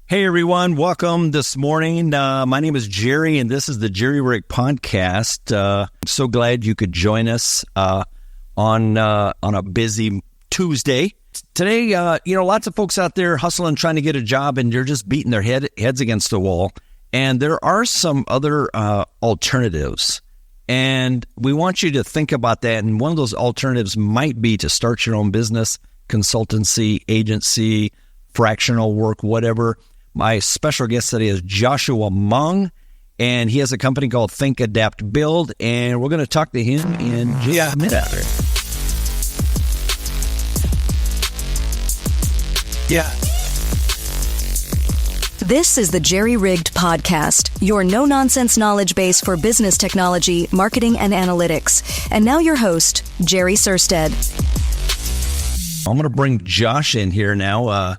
Hey everyone, welcome this morning. My name is Jerry, and this is the Jerry Rick Podcast. I'm so glad you could join us on a busy Tuesday. Today, lots of folks out there hustling, trying to get a job, and they're just beating their heads against the wall. And there are some other alternatives, and we want you to think about that. And one of those alternatives might be to start your own business, consultancy, agency, fractional work, whatever. My special guest today is Joshua Monge, and he has a company called Think, Adapt, Build, and we're going to talk to him in just a minute. Yeah. This is the Jerry Rigged Podcast, your no-nonsense knowledge base for business technology, marketing, and analytics. And now your host, Jerry Suhrstedt. I'm going to bring Josh in here now.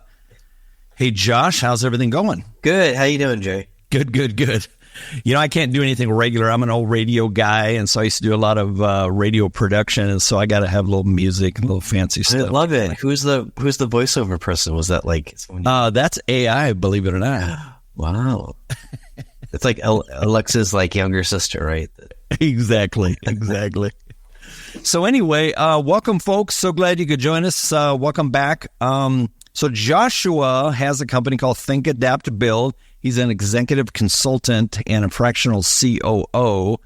Hey, Josh, how's everything going? Good. How you doing, Jerry? Good. I can't do anything regular. I'm an old radio guy, and so I used to do a lot of radio production, and so I got to have a little music, a little fancy stuff. I love it. Who's the voiceover person? Was that like someone? That's AI, believe it or not. Wow. It's like Alexa's younger sister, right? Exactly. So anyway, welcome, folks. So glad you could join us. Welcome back. So Joshua has a company called Think, Adapt, Build. He's an executive consultant and a fractional COO.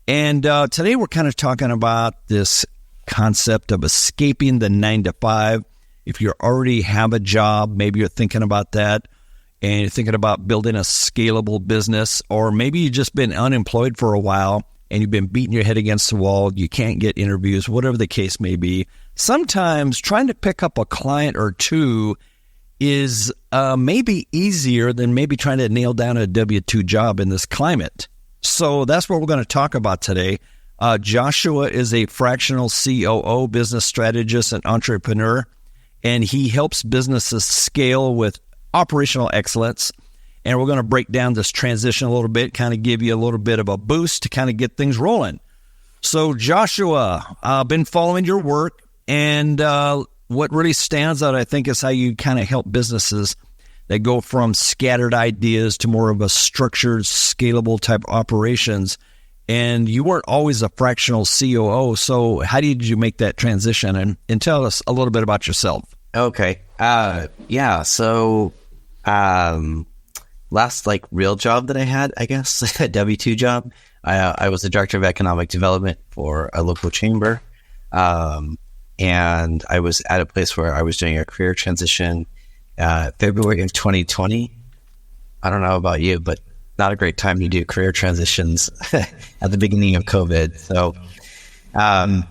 And today we're kind of talking about this concept of escaping the 9-to-5. If you already have a job, maybe you're thinking about that, and you're thinking about building a scalable business, or maybe you've just been unemployed for a while and you've been beating your head against the wall, you can't get interviews, whatever the case may be. Sometimes trying to pick up a client or two is maybe easier than maybe trying to nail down a W-2 job in this climate. So that's what we're going to talk about today. Joshua is a fractional COO, business strategist and entrepreneur, and he helps businesses scale with operational excellence. And we're going to break down this transition a little bit, kind of give you a little bit of a boost to kind of get things rolling. So Joshua, I've been following your work, and what really stands out, I think, is how you kind of help businesses that go from scattered ideas to more of a structured, scalable type operations. And you weren't always a fractional COO, so how did you make that transition? And tell us a little bit about yourself. Okay. So last real job that I had, I guess, a W-2 job, I was the director of economic development for a local chamber. And I was at a place where I was doing a career transition, February of 2020. I don't know about you, but not a great time to do career transitions at the beginning of COVID. So I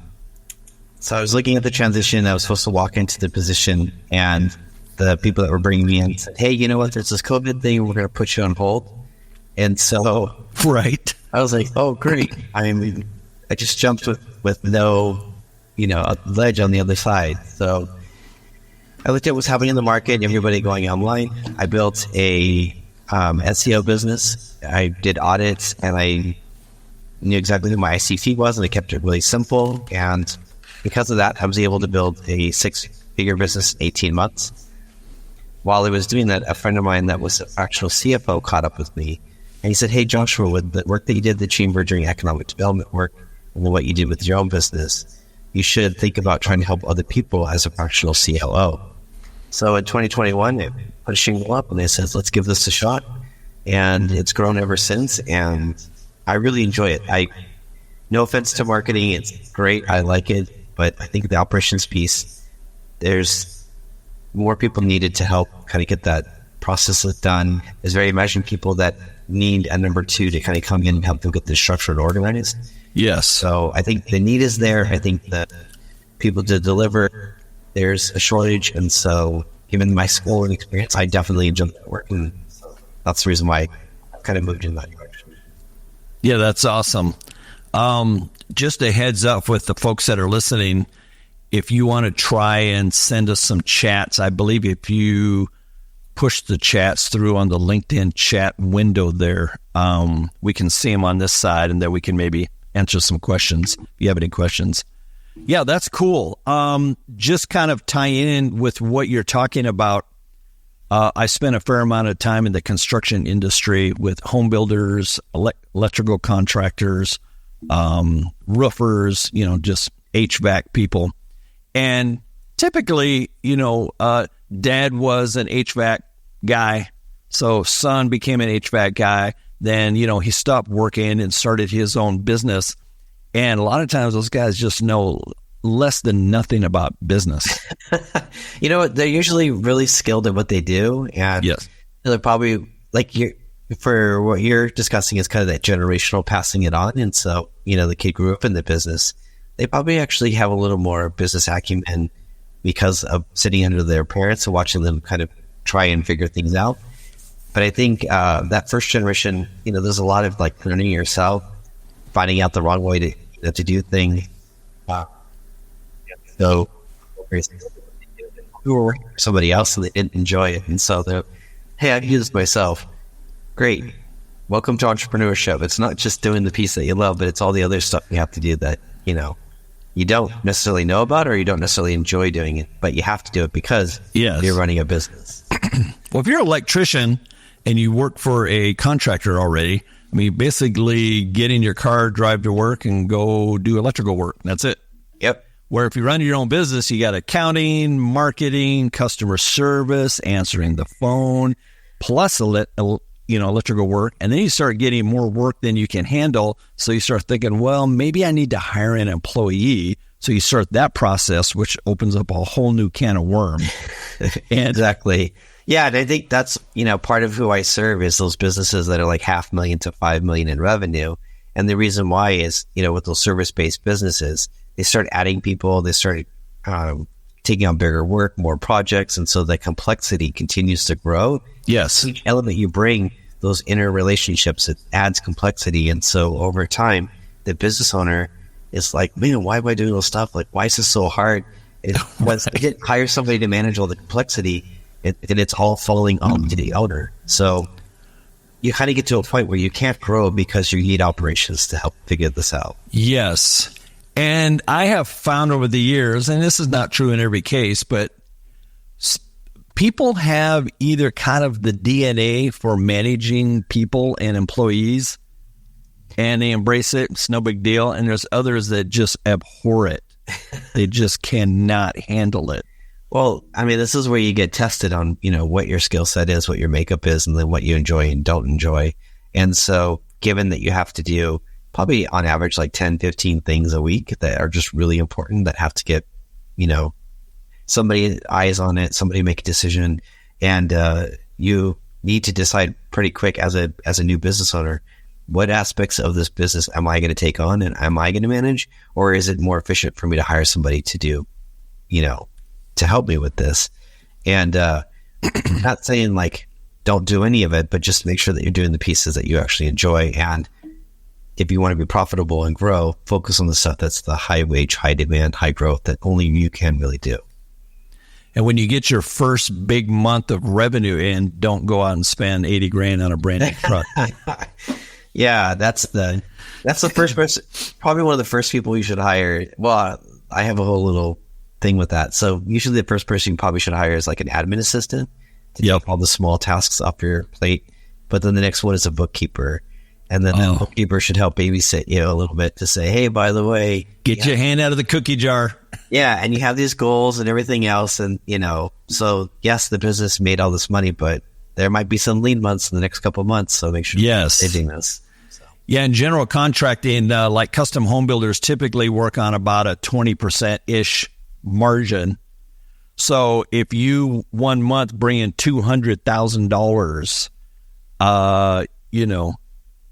was looking at the transition. I was supposed to walk into the position, and the people that were bringing me in said, "Hey, you know what? There's this COVID thing. We're going to put you on hold." And so, right, I was like, "Oh, great!" I just jumped with no, a ledge on the other side. So I looked at what's happening in the market, everybody going online. I built a SEO business. I did audits, and I knew exactly who my ICP was, and I kept it really simple. And because of that, I was able to build a 6-figure business in 18 months. While I was doing that, a friend of mine that was an actual CFO caught up with me, and he said, "Hey, Joshua, with the work that you did at the chamber during economic development work, and what you did with your own business, you should think about trying to help other people as a fractional COO." So in 2021, they put a shingle up, and they said, "Let's give this a shot." And it's grown ever since, and I really enjoy it. No offense to marketing, it's great, I like it, but I think the operations piece, there's more people needed to help kind of get that process done. There's very imagined people that need a number two to kind of come in and help them get this structured and organized. Yes. So I think the need is there. I think that people to deliver, there's a shortage. And so given my school and experience, I definitely enjoy that work. And so that's the reason why I kind of moved in that direction. Yeah, that's awesome. Just a heads up with the folks that are listening, if you want to try and send us some chats, I believe if you push the chats through on the LinkedIn chat window there, we can see them on this side, and then we can maybe answer some questions if you have any questions. Yeah, that's cool. Just kind of tying in with what you're talking about. I spent a fair amount of time in the construction industry with home builders, electrical contractors, roofers, just HVAC people. And typically, dad was an HVAC guy. So son became an HVAC guy. Then, he stopped working and started his own business. And a lot of times those guys just know less than nothing about business. They're usually really skilled at what they do. And yes, they're probably for what you're discussing is kind of that generational passing it on. And so, the kid grew up in the business. They probably actually have a little more business acumen because of sitting under their parents and watching them kind of try and figure things out. But I think that first generation, there's a lot of learning yourself, finding out the wrong way to do things. So who were working for somebody else and they didn't enjoy it. And so they're, hey, I can do this myself. Great. Welcome to entrepreneurship. It's not just doing the piece that you love, but it's all the other stuff you have to do that, you don't necessarily know about or you don't necessarily enjoy doing it, but you have to do it because you're running a business. Well, if you're an electrician and you work for a contractor already, basically get in your car, drive to work, and go do electrical work. That's it. Yep. Where if you run your own business, you got accounting, marketing, customer service, answering the phone, plus electrical work. And then you start getting more work than you can handle. So you start thinking, well, maybe I need to hire an employee. So you start that process, which opens up a whole new can of worms. Exactly. Yeah. And I think that's, part of who I serve is those businesses that are like $500,000 to $5 million in revenue. And the reason why is, with those service-based businesses, they start adding people, they start taking on bigger work, more projects. And so the complexity continues to grow. Yes. Each element you bring, those inner relationships, it adds complexity. And so over time, the business owner is like, man, why am I doing all this stuff? Why is this so hard? Once they hire somebody to manage all the complexity, it's all falling onto the owner. So you kind of get to a point where you can't grow because you need operations to help figure this out. Yes. And I have found over the years, and this is not true in every case, but people have either kind of the DNA for managing people and employees, and they embrace it. It's no big deal. And there's others that just abhor it. They just cannot handle it. Well, this is where you get tested on, what your skill set is, what your makeup is, and then what you enjoy and don't enjoy. And so given that you have to do probably on average 10, 15 things a week that are just really important that have to get, somebody eyes on it, somebody make a decision, and you need to decide pretty quick as a new business owner, what aspects of this business am I going to take on and am I going to manage, or is it more efficient for me to hire somebody to do, to help me with this? And not saying don't do any of it, but just make sure that you're doing the pieces that you actually enjoy. And if you want to be profitable and grow, focus on the stuff that's the high wage, high demand, high growth that only you can really do. And when you get your first big month of revenue in, don't go out and spend $80,000 on a brand new truck. Yeah, that's the first person, probably one of the first people you should hire. Well, I have a whole little thing with that. So usually the first person you probably should hire is an admin assistant to take all the small tasks off your plate. But then the next one is a bookkeeper. And then the bookkeeper should help babysit you a little bit to say, hey, by the way, get your hand out of the cookie jar. Yeah. And you have these goals and everything else. And, so yes, the business made all this money, but there might be some lean months in the next couple of months. So make sure you're saving this. So. Yeah. In general contracting, custom home builders typically work on about a 20%-ish margin. So if you 1 month bring in $200,000,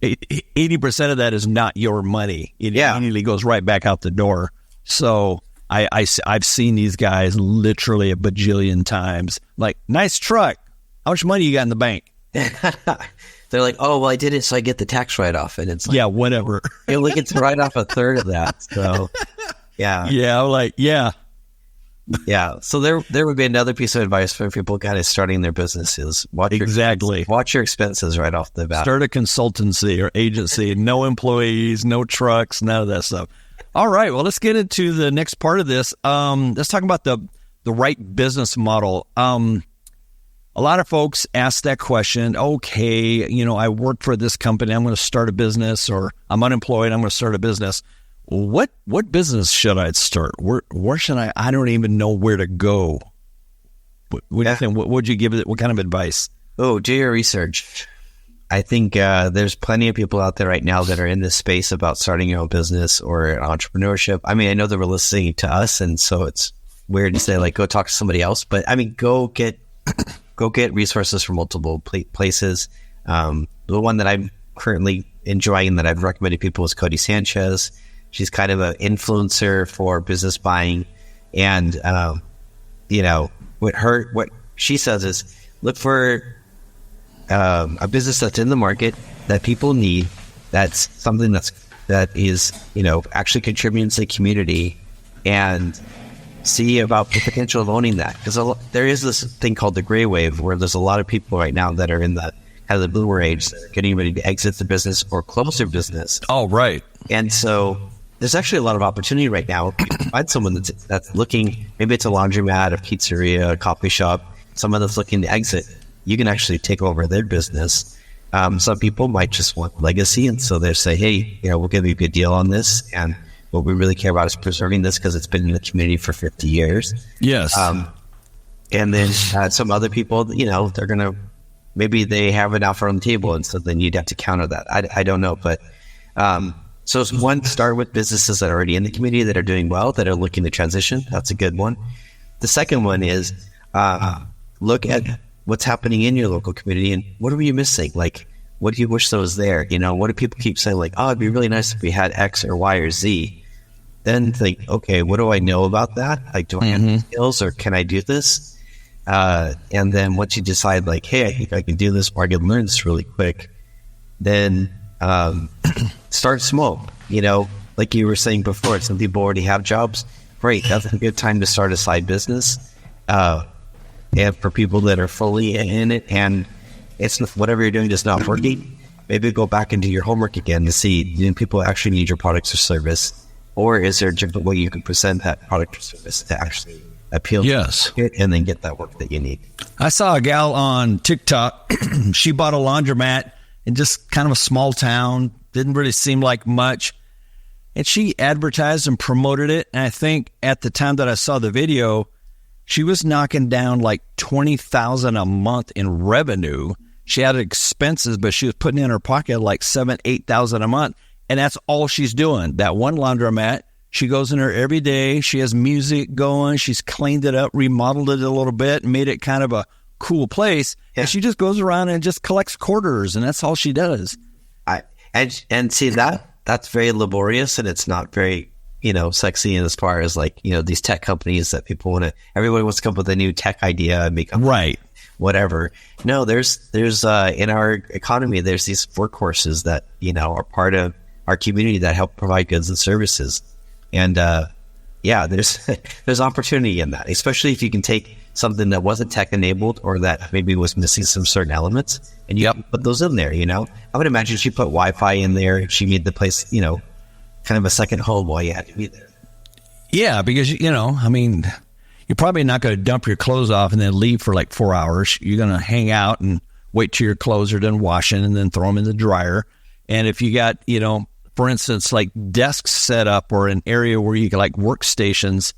80% of that is not your money. It immediately goes right back out the door. So I've seen these guys literally a bajillion times. Nice truck. How much money you got in the bank? They're like, oh, well, I did it so I get the tax write-off. And it's whatever. It only gets right off a third of that. So, yeah. Yeah. So there would be another piece of advice for people kind of starting their businesses. Watch your expenses right off the bat. Start a consultancy or agency. No employees, no trucks, none of that stuff. All right. Well, let's get into the next part of this. Let's talk about the right business model. a lot of folks ask that question. Okay, I work for this company. I'm going to start a business, or I'm unemployed. I'm going to start a business. What business should I start? Where should I? I don't even know where to go. What do you think? What would you give it? What kind of advice? Oh, do your research. I think there's plenty of people out there right now that are in this space about starting your own business or entrepreneurship. I mean, I know they were listening to us, and so it's weird to say, like, go talk to somebody else. But I mean, go get resources from multiple places. The one that I'm currently enjoying that I've recommended people is Cody Sanchez. She's kind of an influencer for business buying. And, what she says is look for a business that's in the market that people need. That's something that is, actually contributing to the community, and see about the potential of owning that. Because there is this thing called the gray wave, where there's a lot of people right now that are in the kind of the boomer age that are getting ready to exit the business or close their business. Oh, right. And so there's actually a lot of opportunity right now. If you find someone that's looking, maybe it's a laundromat, a pizzeria, a coffee shop, someone that's looking to exit, you can actually take over their business. Some people might just want legacy, and so they say, hey, we'll give you a good deal on this, and what we really care about is preserving this because it's been in the community for 50 years. Yes. And then some other people, they're going to, maybe they have an offer on the table, and so then you'd have to counter that. I don't know. But so one, start with businesses that are already in the community that are doing well, that are looking to transition. That's a good one. The second one is look at what's happening in your local community and what are you missing? Like, what do you wish that was there? What do people keep saying? Like, oh, it'd be really nice if we had X or Y or Z. Then think, okay, what do I know about that? Like, do I have the skills, or can I do this? And then once you decide, like, hey, I think I can do this, or I can learn this really quick, then start small. Like you were saying before, some people already have jobs. Great, that's a good time to start a side business. And for people that are fully in it, and it's whatever you're doing is not working, maybe go back and do your homework again to see, do people actually need your products or service? Or is there a different way you can present that product or service to actually appeal to the market and then get that work that you need? I saw a gal on TikTok. She bought a laundromat in just kind of a small town. Didn't really seem like much. And she advertised and promoted it. And I think at the time that I saw the video, she was knocking down like $20,000 a month in revenue. She had expenses, but she was putting in her pocket like $7,000-8,000 a month. And that's all she's doing. That one laundromat, she goes in there every day. She has music going. She's cleaned it up, remodeled it a little bit, made it kind of a cool place. Yeah. And she just goes around and just collects quarters, and that's all she does. And see, that's very laborious, and it's not very, sexy. And as far as like, these tech companies that people everybody wants to come up with a new tech idea and become right. Whatever. No, there's in our economy, there's these workhorses that, are part of our community that help provide goods and services. And there's opportunity in that, especially if you can take something that wasn't tech enabled or that maybe was missing some certain elements and you put those in there. I would imagine she put Wi-Fi in there. She made the place, kind of a second home while you had to be there. Yeah, because, you're probably not going to dump your clothes off and then leave for like 4 hours. You're going to hang out and wait till your clothes are done washing and then throw them in the dryer. And if you got, for instance, like desks set up or an area where you can like workstations,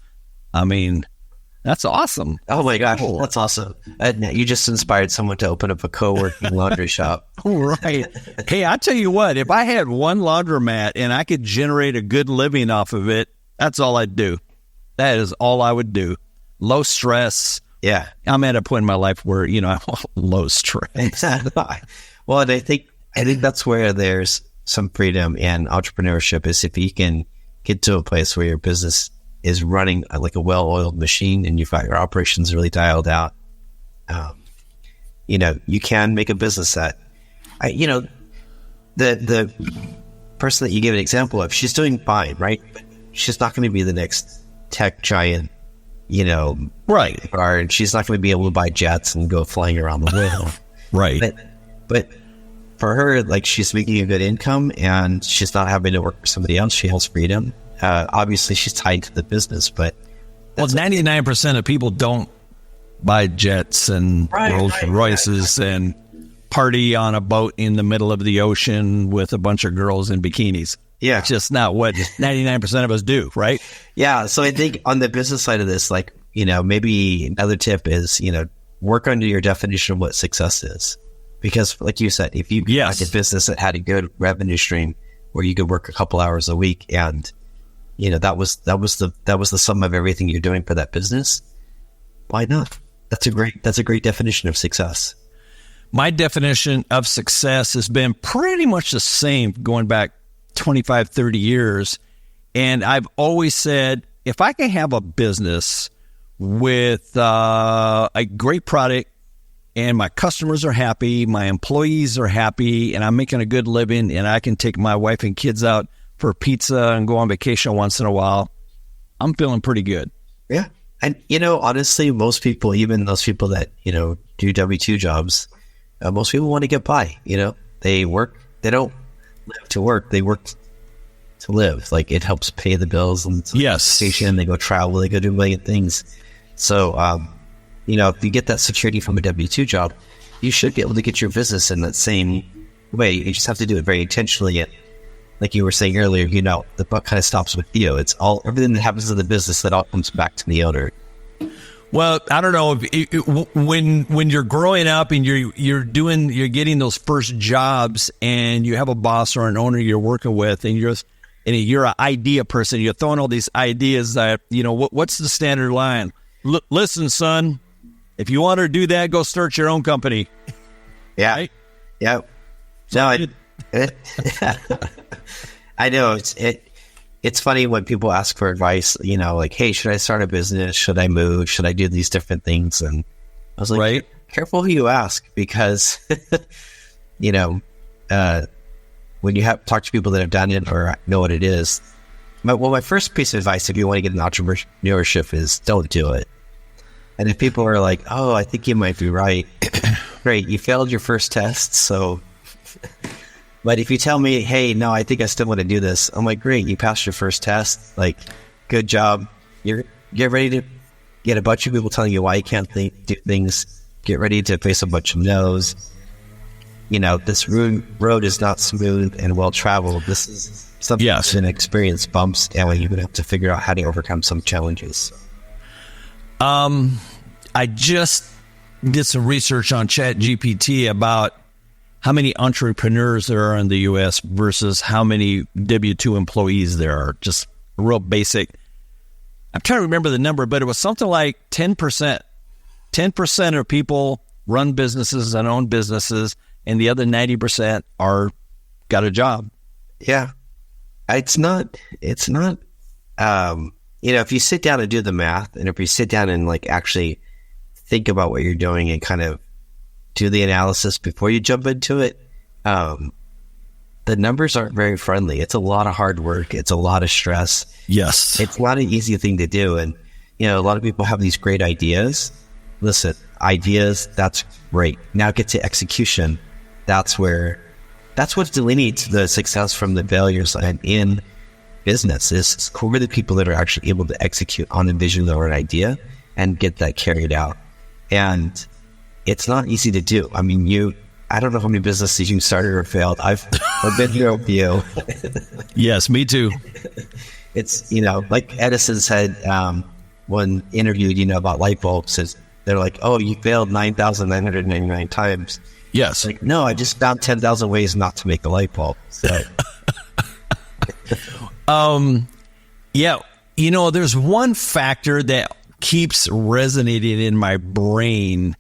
that's awesome. Oh my gosh, that's awesome. You just inspired someone to open up a co-working laundry shop. Right. Hey, I tell you what, if I had one laundromat and I could generate a good living off of it, that's all I'd do. That is all I would do. Low stress. Yeah. I'm at a point in my life where, I want low stress. Well, and I think that's where there's some freedom and entrepreneurship is if you can get to a place where your business is running like a well-oiled machine and you've got your operations really dialed out. You can make a business that, the person that you gave an example of, she's doing fine, right? But she's not going to be the next tech giant, right. And she's not going to be able to buy jets and go flying around the world. Right. But for her, like, she's making a good income and she's not having to work for somebody else. She has freedom. Obviously she's tied to the business, but 99% of people don't buy jets and Rolls Royces and party on a boat in the middle of the ocean with a bunch of girls in bikinis. Yeah. It's just not what 99% of us do, right? Yeah. So I think on the business side of this, like, maybe another tip is, work under your definition of what success is. Because like you said, if you had a business that had a good revenue stream where you could work a couple hours a week and, that was the sum of everything you're doing for that business, why not? That's a great definition of success. My definition of success has been pretty much the same going back 25, 30 years. And I've always said, if I can have a business with a great product and my customers are happy, my employees are happy, and I'm making a good living, and I can take my wife and kids out for pizza and go on vacation once in a while, I'm feeling pretty good. Yeah. And, honestly, most people, even those people that, do W-2 jobs, most people want to get by. They work, they don't live to work, they work to live. Like, it helps pay the bills and station, they go travel, they go do a million things. So, if you get that security from a W-2 job, you should be able to get your business in that same way. You just have to do it very intentionally. And like you were saying earlier, the buck kind of stops with you. It's everything that happens in the business that all comes back to the owner. Well, I don't know when you're growing up and you're getting those first jobs and you have a boss or an owner you're working with and you're an idea person. You're throwing all these ideas that what's the standard line? Listen, son, if you want to do that, go start your own company. Yeah, right? Yeah. No, I know it's funny when people ask for advice, like, hey, should I start a business? Should I move? Should I do these different things? And I was like, careful who you ask, because, when you talk to people that have done it or know what it is, my first piece of advice, if you want to get into entrepreneurship, is don't do it. And if people are like, oh, I think you might be right, great, you failed your first test, so... But if you tell me, hey, no, I think I still want to do this, I'm like, great, you passed your first test. Like, good job. Get ready to get a bunch of people telling you why you can't do things. Get ready to face a bunch of no's. This road is not smooth and well-traveled. This is something that's an experience, bumps, and you're going to have to figure out how to overcome some challenges. I just did some research on ChatGPT about how many entrepreneurs there are in the U.S. versus how many W-2 employees there are. Just real basic. I'm trying to remember the number, but it was something like 10%. 10% of people run businesses and own businesses, and the other 90% got a job. Yeah. It's not, if you sit down and do the math, and if you sit down and like actually think about what you're doing and kind of do the analysis before you jump into it, the numbers aren't very friendly. It's a lot of hard work. It's a lot of stress. Yes. It's not an easy thing to do. And, a lot of people have these great ideas. Listen, ideas, that's great. Now get to execution. That's what delineates the success from the failures. And in business is who are the people that are actually able to execute on a vision or an idea and get that carried out. And it's not easy to do. I mean, I don't know how many businesses you started or failed. I've been here with you. Yes, me too. It's, like Edison said, when interviewed, about light bulbs, they're like, oh, you failed 9,999 times. Yes. Like, no, I just found 10,000 ways not to make a light bulb. So, yeah, there's one factor that keeps resonating in my brain,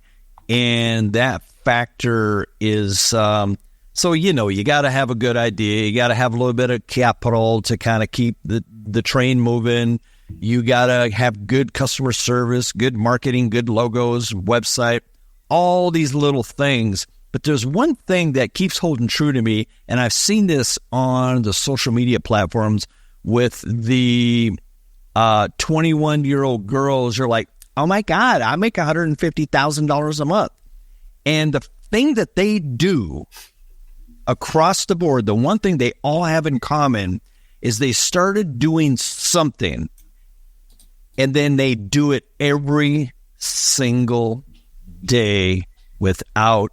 and that factor is, you got to have a good idea. You got to have a little bit of capital to kind of keep the train moving. You got to have good customer service, good marketing, good logos, website, all these little things. But there's one thing that keeps holding true to me, and I've seen this on the social media platforms with the 21-year-old girls. You're like, oh my God, I make $150,000 a month. And the thing that they do across the board, the one thing they all have in common is they started doing something, and then they do it every single day without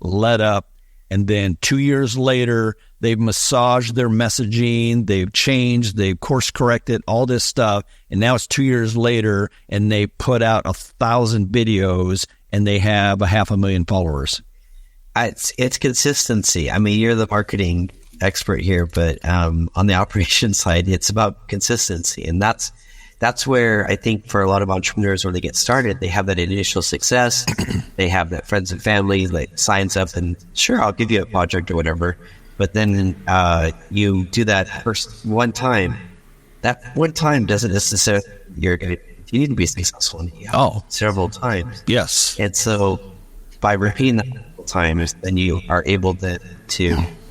let up. And then 2 years later, they've massaged their messaging, they've changed, they've course corrected, all this stuff. And now it's 2 years later, and they put out 1,000 videos, and they have 500,000 followers. It's consistency. I mean, you're the marketing expert here, but on the operations side, it's about consistency. And that's where I think for a lot of entrepreneurs, when they get started, they have that initial success. They have that friends and family that signs up and sure, I'll give you a project or whatever. But then you do that first one time. That one time doesn't necessarily you need to be successful several times. Yes. And so by repeating that several times, then you are able to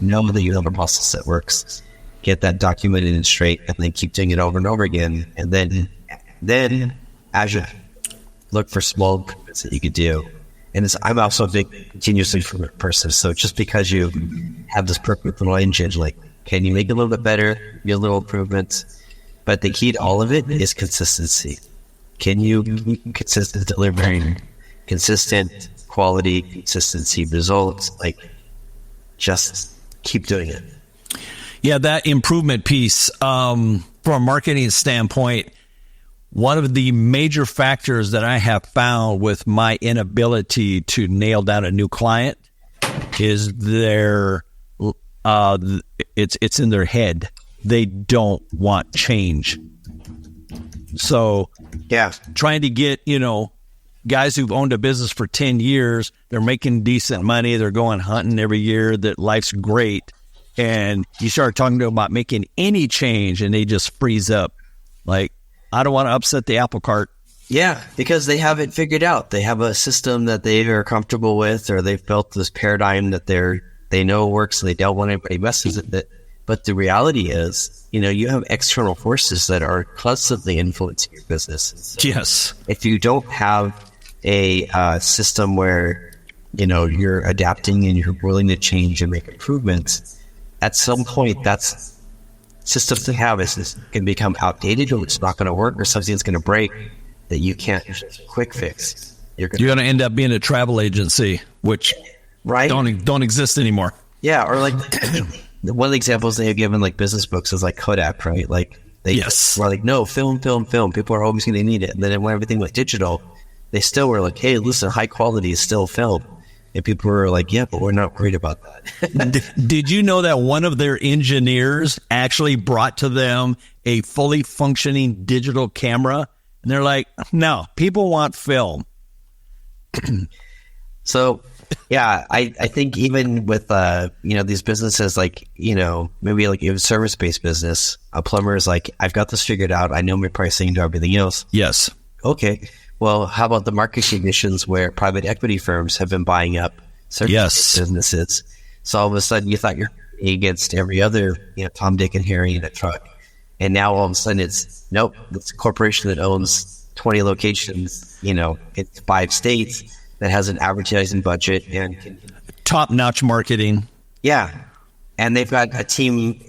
know that you have a process that works. Get that documented and straight, and then keep doing it over and over again. And then as you look for small improvements that you could do. And I'm also a big continuous improvement person. So just because you have this perfect little engine, like, can you make it a little bit better, get little improvements? But the key to all of it is consistency. Can you keep consistent delivering, consistent quality, consistency results? Like, just keep doing it. Yeah, that improvement piece, from a marketing standpoint, one of the major factors that I have found with my inability to nail down a new client is it's in their head. They don't want change. So, yeah, trying to get, guys who've owned a business for 10 years, they're making decent money, they're going hunting every year, that life's great. And you start talking to them about making any change, and they just freeze up. Like, I don't want to upset the apple cart. Yeah, because they have it figured out. They have a system that they are comfortable with, or they've built this paradigm that they know works, and they don't want anybody messes with it. But the reality is, you have external forces that are constantly influencing your business. So yes. If you don't have a system where, you're adapting and you're willing to change and make improvements, at some point, that's systems to have is can become outdated, or it's not going to work, or something's going to break that you can't quick fix. You're going to end up being a travel agency, which don't exist anymore. Yeah, or like one of the examples they have given, like business books, is like Kodak, right? Like they were like, no, film. People are always going to need it. And then when everything went digital, they still were like, hey, listen, high quality is still film. And people were like, yeah, but we're not worried about that. Did you know that one of their engineers actually brought to them a fully functioning digital camera? And they're like, no, people want film. So, yeah, I think even with, these businesses, like, maybe like a service-based business, a plumber is like, I've got this figured out. I know my pricing and everything else. Yes. Okay. Well, how about the market conditions where private equity firms have been buying up certain businesses? So all of a sudden you thought you're against every other, Tom, Dick, and Harry in a truck. And now all of a sudden it's a corporation that owns 20 locations, it's 5 states, that has an advertising budget and top-notch marketing. Yeah. And they've got a team,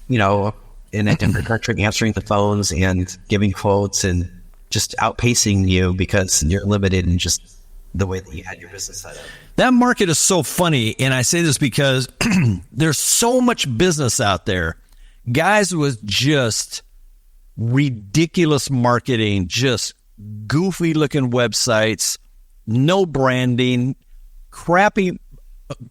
in a different country answering the phones and giving quotes and just outpacing you because you're limited in just the way that you had your business set up. That market is so funny, and I say this because there's so much business out there. Guys with just ridiculous marketing, just goofy-looking websites, no branding, crappy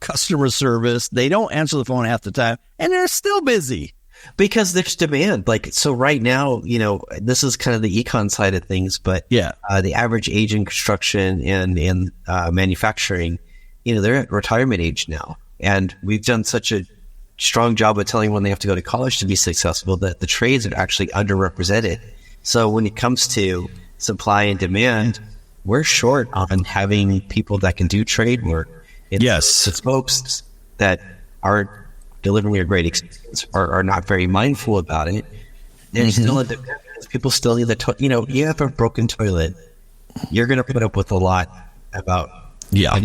customer service. They don't answer the phone half the time, and they're still busy. Because there's demand. Like, so right now, this is kind of the econ side of things, but the average age in construction and manufacturing, they're at retirement age now. And we've done such a strong job of telling when they have to go to college to be successful that the trades are actually underrepresented. So when it comes to supply and demand, we're short on having people that can do trade work. It's folks that are delivering a great experience are not very mindful about it. There's still a demand. People still need you have a broken toilet, you're going to put up with a lot about yes.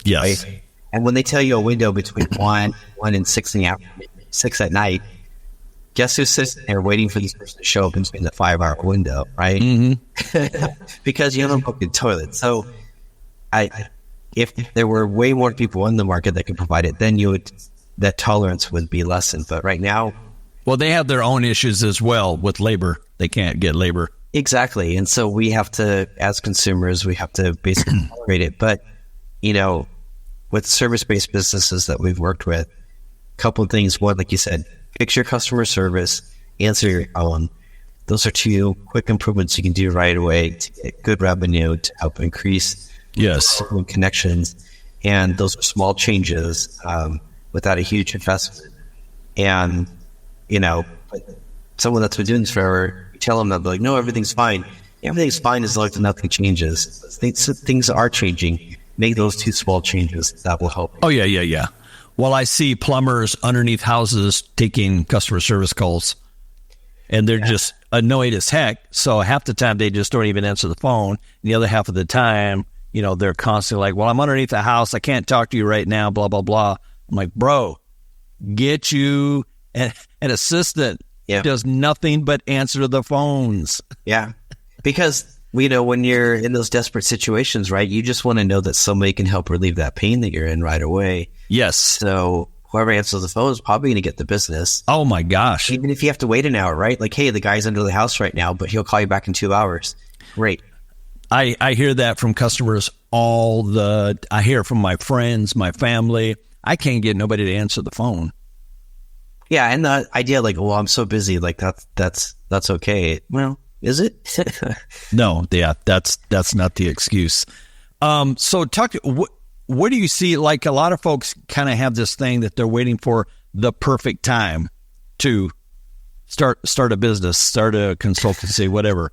Right? And when they tell you a window between 1 and 6 in the afternoon, 6 at night, guess who's sitting there waiting for this person to show up in the 5-hour window, right? Because you have a broken toilet. So if there were way more people in the market that could provide it, then that tolerance would be lessened. But right now, well, they have their own issues as well with labor. They can't get labor. Exactly. And so we have to, as consumers, we have to basically tolerate it. But, with service-based businesses that we've worked with, a couple of things. One, like you said, fix your customer service, answer your phone. Those are 2 quick improvements you can do right away to get good revenue, to help increase connections. And those are small changes without a huge investment. And, someone that's been doing this forever, you tell them that, they're like, no, everything's fine. Everything's fine as long as nothing changes. Things are changing. Make those 2 small changes. That will help. Oh, yeah. Well, I see plumbers underneath houses taking customer service calls, and they're just annoyed as heck. So half the time they just don't even answer the phone. And the other half of the time, they're constantly like, well, I'm underneath the house. I can't talk to you right now, blah, blah, blah. I'm like, bro, get you an assistant. Does nothing but answer the phones. Yeah. Because, when you're in those desperate situations, right, you just want to know that somebody can help relieve that pain that you're in right away. Yes. So whoever answers the phone is probably going to get the business. Oh, my gosh. Even if you have to wait an hour, right? Like, hey, the guy's under the house right now, but he'll call you back in 2 hours. Great. I hear that from customers I hear from my friends, my family. I can't get nobody to answer the phone. Yeah, and the idea like, well, I'm so busy, like that's okay. Well, is it? No, that's not the excuse. So what do you see? Like a lot of folks kind of have this thing that they're waiting for the perfect time to start a business, start a consultancy, whatever.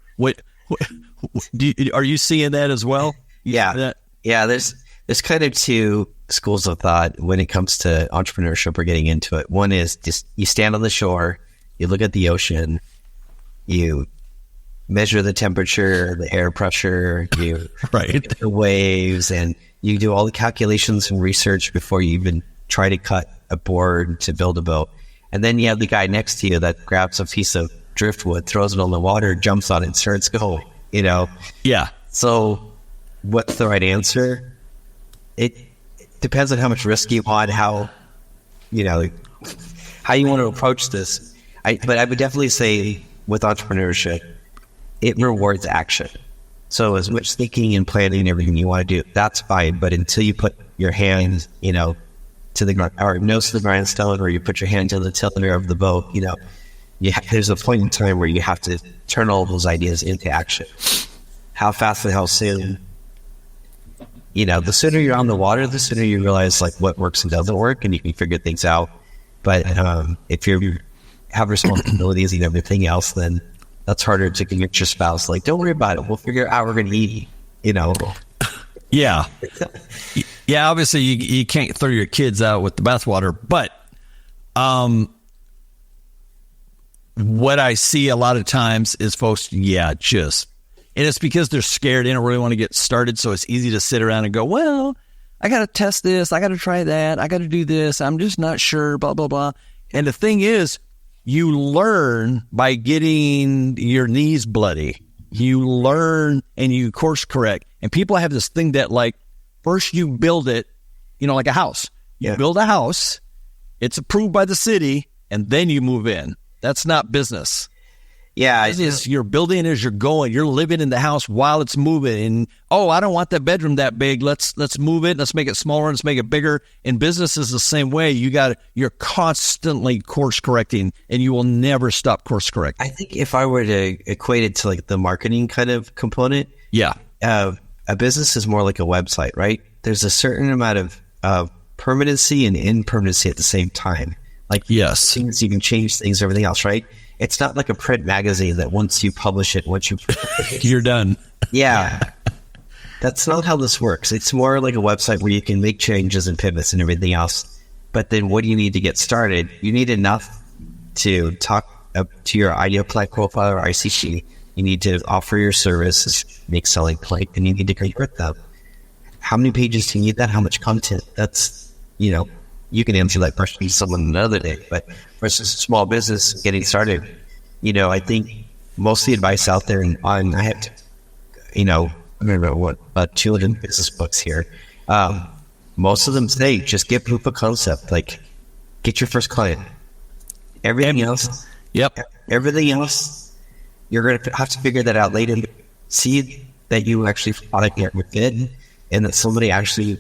Are you seeing that as well? Yeah. There's kind of 2 schools of thought when it comes to entrepreneurship or getting into it. One is just you stand on the shore, you look at the ocean, you measure the temperature, the air pressure, you look at the waves, and you do all the calculations and research before you even try to cut a board to build a boat. And then you have the guy next to you that grabs a piece of driftwood, throws it on the water, jumps on it, and starts going, Yeah. So what's the right answer? It depends on how much risk you want, how you want to approach this. But I would definitely say with entrepreneurship, it rewards action. So as much thinking and planning and everything you want to do, that's fine. But until you put your hand, to the ground, or nose to the grindstone, or you put your hand to the tiller of the boat, there's a point in time where you have to turn all those ideas into action. How fast and how soon? The sooner you're on the water, the sooner you realize like what works and doesn't work, and you can figure things out. But if you have responsibilities and everything else, then that's harder to convince your spouse. Like, don't worry about it. We'll figure out how we're going to eat. Yeah. Yeah. Obviously, you can't throw your kids out with the bathwater. But what I see a lot of times is folks, and it's because they're scared. They don't really want to get started. So it's easy to sit around and go, well, I got to test this. I got to try that. I got to do this. I'm just not sure, blah, blah, blah. And the thing is, you learn by getting your knees bloody. You learn and you course correct. And people have this thing that like, first you build it, like a house. You build a house, it's approved by the city, and then you move in. That's not business. Yeah, you're building as you're going. You're living in the house while it's moving. And I don't want that bedroom that big. Let's move it. Let's make it smaller. Let's make it bigger. And business is the same way. You're constantly course correcting, and you will never stop course correcting. I think if I were to equate it to like the marketing kind of component, a business is more like a website, right? There's a certain amount of permanency and impermanency at the same time. Like things, you can change things, everything else, right? It's not like a print magazine that once you publish it, you're done. Yeah. That's not how this works. It's more like a website where you can make changes and pivots and everything else. But then what do you need to get started? You need enough to talk up to your ideal client profile or ICP. You need to offer your service, make selling point, and you need to convert them. How many pages do you need that? How much content? That's, you can answer that question to someone another day. But for a small business getting started, I think most of the advice out there, and I have, I remember about 200 business books here. Most of them say just get proof of concept, like get your first client. Everything else, you're going to have to figure that out later. See that you actually product market fit, and that somebody actually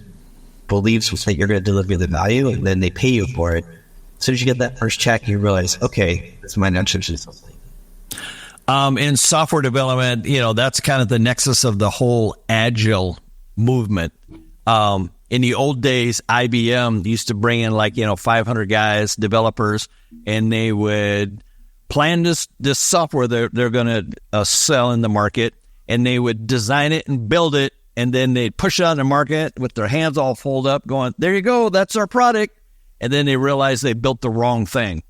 believes that you're going to deliver the value, and then they pay you for it. As soon as you get that first check, you realize, okay, this might actually do something. In software development, that's kind of the nexus of the whole agile movement. In the old days, IBM used to bring in 500 guys, developers, and they would plan this software they're going to sell in the market, and they would design it and build it, and then they'd push it on the market with their hands all folded up going, there you go, that's our product. And then they realized they built the wrong thing.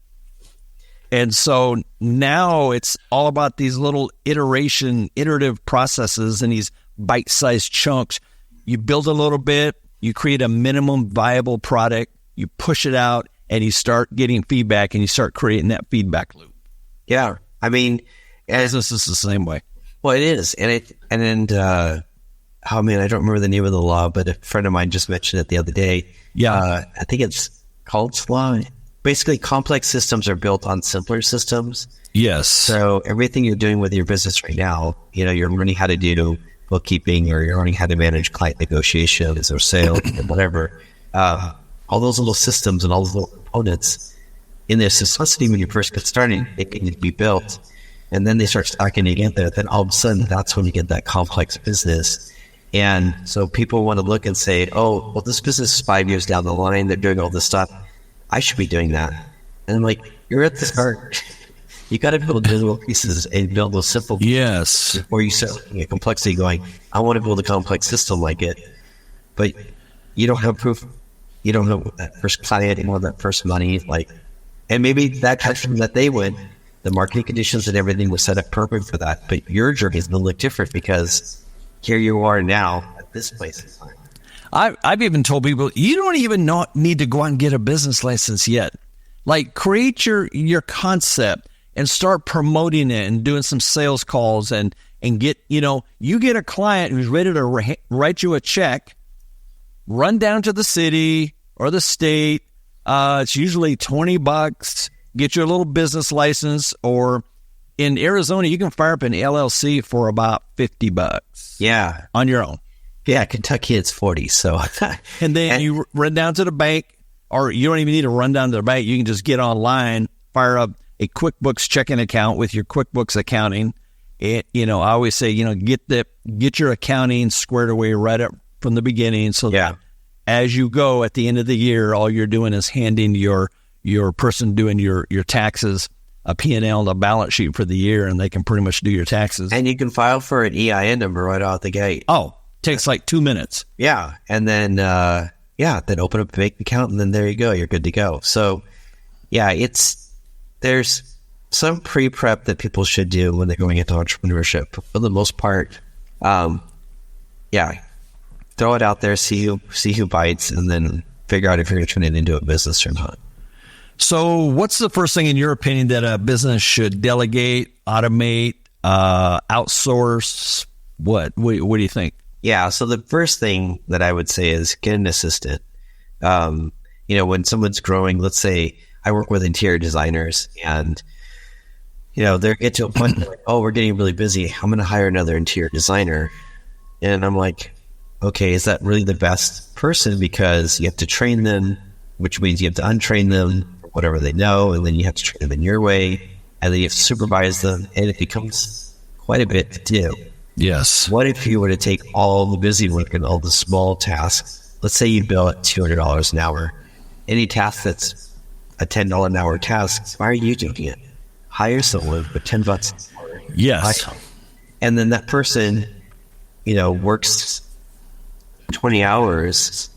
And so now it's all about these little iterative processes and these bite-sized chunks. You build a little bit, you create a minimum viable product, you push it out, and you start getting feedback, and you start creating that feedback loop. Yeah. I mean, business is the same way. Well, it is. I don't remember the name of the law, but a friend of mine just mentioned it the other day. Yeah. I think it's Colt's law. Basically, complex systems are built on simpler systems. Yes. So everything you're doing with your business right now, you're learning how to do bookkeeping, or you're learning how to manage client negotiations or sales or whatever. All those little systems and all those little components in their simplicity when you first get started, they can be built. And then they start stacking together. Then all of a sudden, that's when you get that complex business. And so people want to look and say, oh, well, this business is 5 years down the line. They're doing all this stuff. I should be doing that. And I'm like, you're at the start. You got to build little pieces and build those simple pieces. Yes. Before you start looking at complexity going, I want to build a complex system like it. But you don't have proof. You don't know that first client, you want that first money. And maybe that country that they went, the marketing conditions and everything was set up perfect for that. But your journey is going to look different because here you are now at this place in time. I've even told people, you don't even need to go out and get a business license yet. Create your concept and start promoting it and doing some sales calls and get, you get a client who's ready to write you a check, run down to the city or the state. It's usually $20, get your little business license, or in Arizona, you can fire up an LLC for about $50. Yeah. On your own. Yeah, Kentucky, it's 40. So, and then you run down to the bank, or you don't even need to run down to the bank. You can just get online, fire up a QuickBooks checking account with your QuickBooks accounting. I always say, get your accounting squared away right up from the beginning. So that as you go at the end of the year, all you're doing is handing your person doing your taxes a P&L, a balance sheet for the year, and they can pretty much do your taxes. And you can file for an EIN number right out the gate. Oh, takes 2 minutes. Yeah. And then, then open up a bank account, and then there you go. You're good to go. So, there's some pre-prep that people should do when they're going into entrepreneurship. But for the most part, throw it out there, see who bites, and then figure out if you're going to turn it into a business or not. So what's the first thing, in your opinion, that a business should delegate, automate, outsource? What do you think? Yeah, so the first thing that I would say is get an assistant. When someone's growing, let's say I work with interior designers, and they get to a point where we're getting really busy. I'm going to hire another interior designer. And I'm like, okay, is that really the best person? Because you have to train them, which means you have to untrain them for whatever they know, and then you have to train them in your way, and then you have to supervise them, and it becomes quite a bit to do. Yes. What if you were to take all the busy work and all the small tasks? Let's say you bill at $200 an hour. Any task that's a $10 an hour task, why are you doing it? Hire someone for $10 an hour. Yes. And then that person, works 20 hours,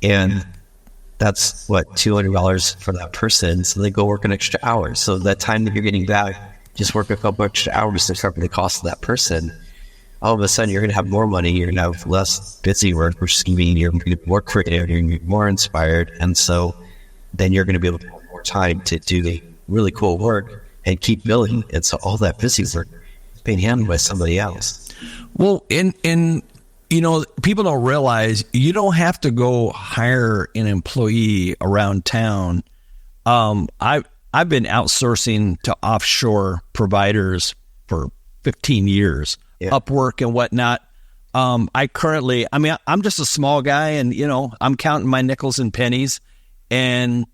and that's $200 for that person. So they go work an extra hour. So that time that you're getting back, just work a couple extra hours to cover the cost of that person. All of a sudden, you're going to have more money. You're going to have less busy work, which is going to mean you're going to be more creative, you're going to be more inspired. And so then you're going to be able to have more time to do the really cool work and keep billing. And so all that busy work is being handled by somebody else. Well, people don't realize you don't have to go hire an employee around town. I've been outsourcing to offshore providers for 15 years, Upwork and whatnot. I'm just a small guy, and, I'm counting my nickels and pennies, and,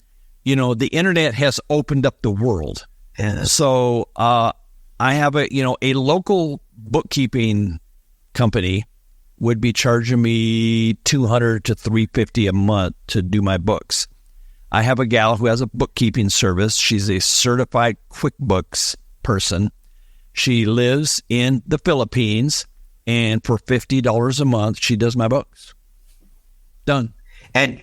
the internet has opened up the world. Yeah. So, I have a local bookkeeping company would be charging me $200 to $350 a month to do my books. I have a gal who has a bookkeeping service. She's a certified QuickBooks person. She lives in the Philippines, and for $50 a month, she does my books. Done. And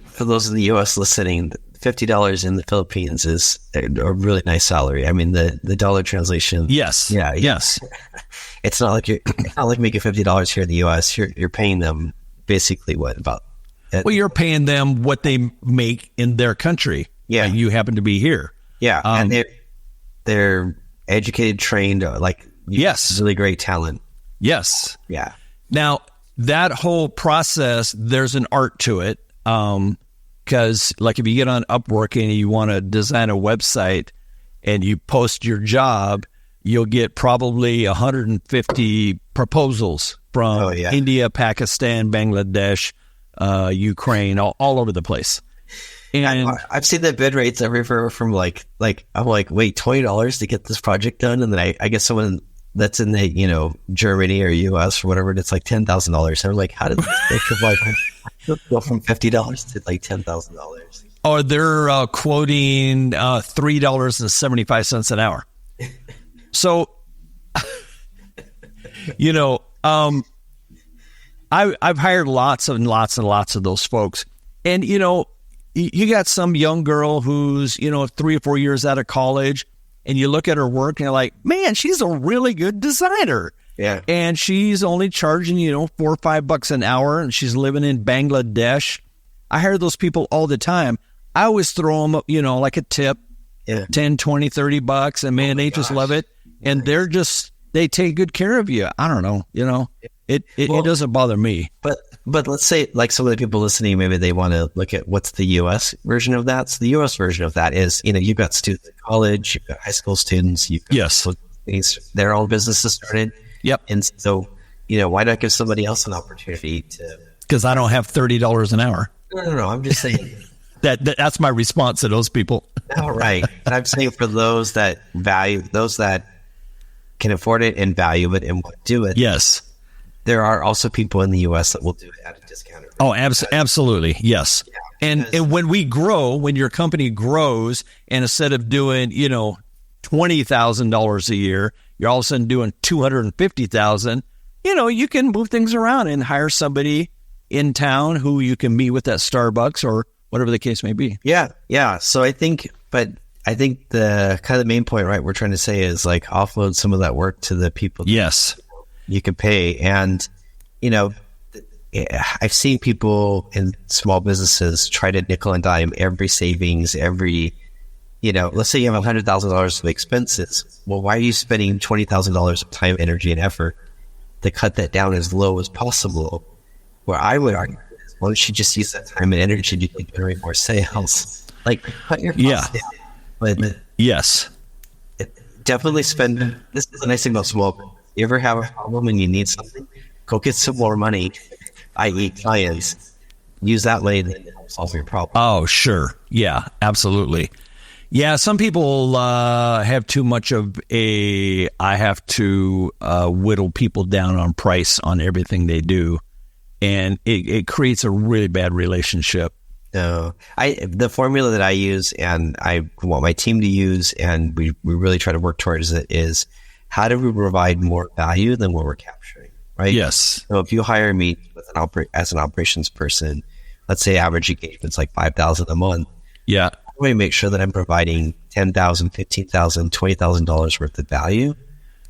for those in the U.S. listening, $50 in the Philippines is a really nice salary. I mean, the dollar translation. Yes. Yeah. Yes. It's not like making $50 here in the U.S. You're paying them basically about. Well, you're paying them what they make in their country. Yeah. You happen to be here. Yeah. And they're educated, trained, yes, really great talent. Yes. Yeah. Now, that whole process, there's an art to it. Because if you get on Upwork and you want to design a website and you post your job, you'll get probably 150 proposals from India, Pakistan, Bangladesh, Ukraine, all over the place. And I've seen the bid rates everywhere from wait, $20 to get this project done, and then I get someone that's in the Germany or US or whatever, and it's like $10,000. And I'm like, how did this go from $50 to like $10,000? Or they're quoting $3.75 an hour. So, I've hired lots and lots and lots of those folks. And, you got some young girl who's, 3 or 4 years out of college, and you look at her work and you're like, man, she's a really good designer. Yeah. And she's only charging, $4 or $5 an hour, and she's living in Bangladesh. I hire those people all the time. I always throw them, like a tip, 10, 20, $30, and man, they just love it. And they take good care of you. I don't know, it doesn't bother me. But let's say some of the people listening, maybe they want to look at what's the U.S. version of that. So the U.S. version of that is, you've got students in college, you've got high school students, you've got their own businesses started. Yep. And so, why not give somebody else an opportunity to? Because I don't have $30 an hour. No. I'm just saying that's my response to those people. All right. And I'm saying for those that can afford it and value it and do it. Yes. There are also people in the U.S. that will do it at a discount. Oh, absolutely. Yes. Yeah, and when we grow, when your company grows, and instead of doing, $20,000 a year, you're all of a sudden doing $250,000, you can move things around and hire somebody in town who you can meet with at Starbucks or whatever the case may be. Yeah. Yeah. So I think the kind of the main point, right, we're trying to say is offload some of that work to the people. Yes. You can pay. And, I've seen people in small businesses try to nickel and dime every savings, let's say you have $100,000 of expenses. Well, why are you spending $20,000 of time, energy, and effort to cut that down as low as possible? Where I would argue, why don't you just use that time and energy to generate more sales? Cut your costs down. But yes, definitely spend. This is the nice thing about small business. You ever have a problem and you need something? Go get some more money, i.e. clients. Use that money to help solve your problem. Oh, sure. Yeah, absolutely. Yeah, some people have too much of I have to whittle people down on price on everything they do. And it creates a really bad relationship. No, the formula that I use and I want my team to use, and we really try to work towards it, is how do we provide more value than what we're capturing, right? Yes. So if you hire me as an operations person, let's say average engagement's like $5,000 a month. Yeah. How do I make sure that I'm providing $10,000, $15,000, $20,000 worth of value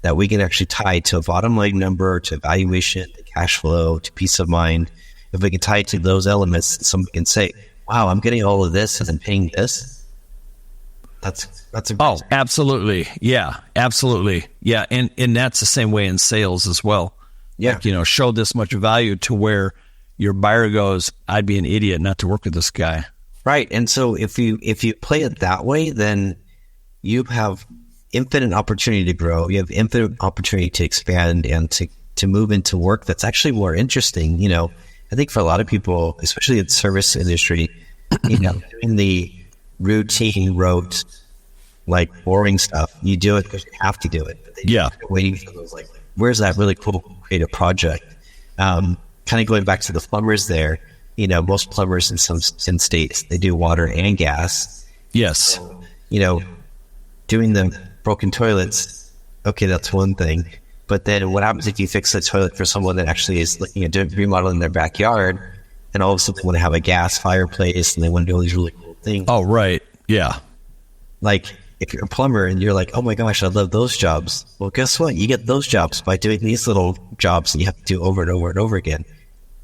that we can actually tie to a bottom line number, to evaluation, to cash flow, to peace of mind? If we can tie it to those elements, someone can say, wow, I'm getting all of this and I'm paying this. That's a Oh, absolutely. Yeah, absolutely. Yeah. And that's the same way in sales as well. Yeah. Like, show this much value to where your buyer goes, I'd be an idiot not to work with this guy. Right. And so if you play it that way, then you have infinite opportunity to grow. You have infinite opportunity to expand and to move into work that's actually more interesting. I think for a lot of people, especially in the service industry, doing the routine, rote, like boring stuff, you do it because you have to do it. But then you're waiting for those, like, where's that really cool creative project? Kind of going back to the plumbers there, most plumbers in some states, they do water and gas. Yes. So, doing the broken toilets, okay, that's one thing. But then what happens if you fix the toilet for someone that actually is looking at doing remodeling their backyard, and all of a sudden they want to have a gas fireplace and they want to do all these really cool things? Oh, right. Yeah. Like, if you're a plumber and you're like, oh my gosh, I love those jobs. Well, guess what? You get those jobs by doing these little jobs that you have to do over and over and over again.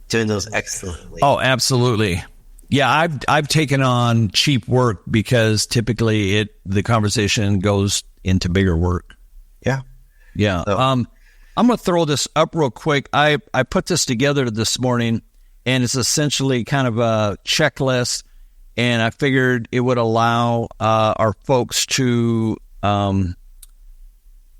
Doing those excellently. Oh, absolutely. Yeah, I've taken on cheap work because typically the conversation goes into bigger work. Yeah. Yeah. So, I'm going to throw this up real quick. I put this together this morning, and it's essentially kind of a checklist, and I figured it would allow our folks to like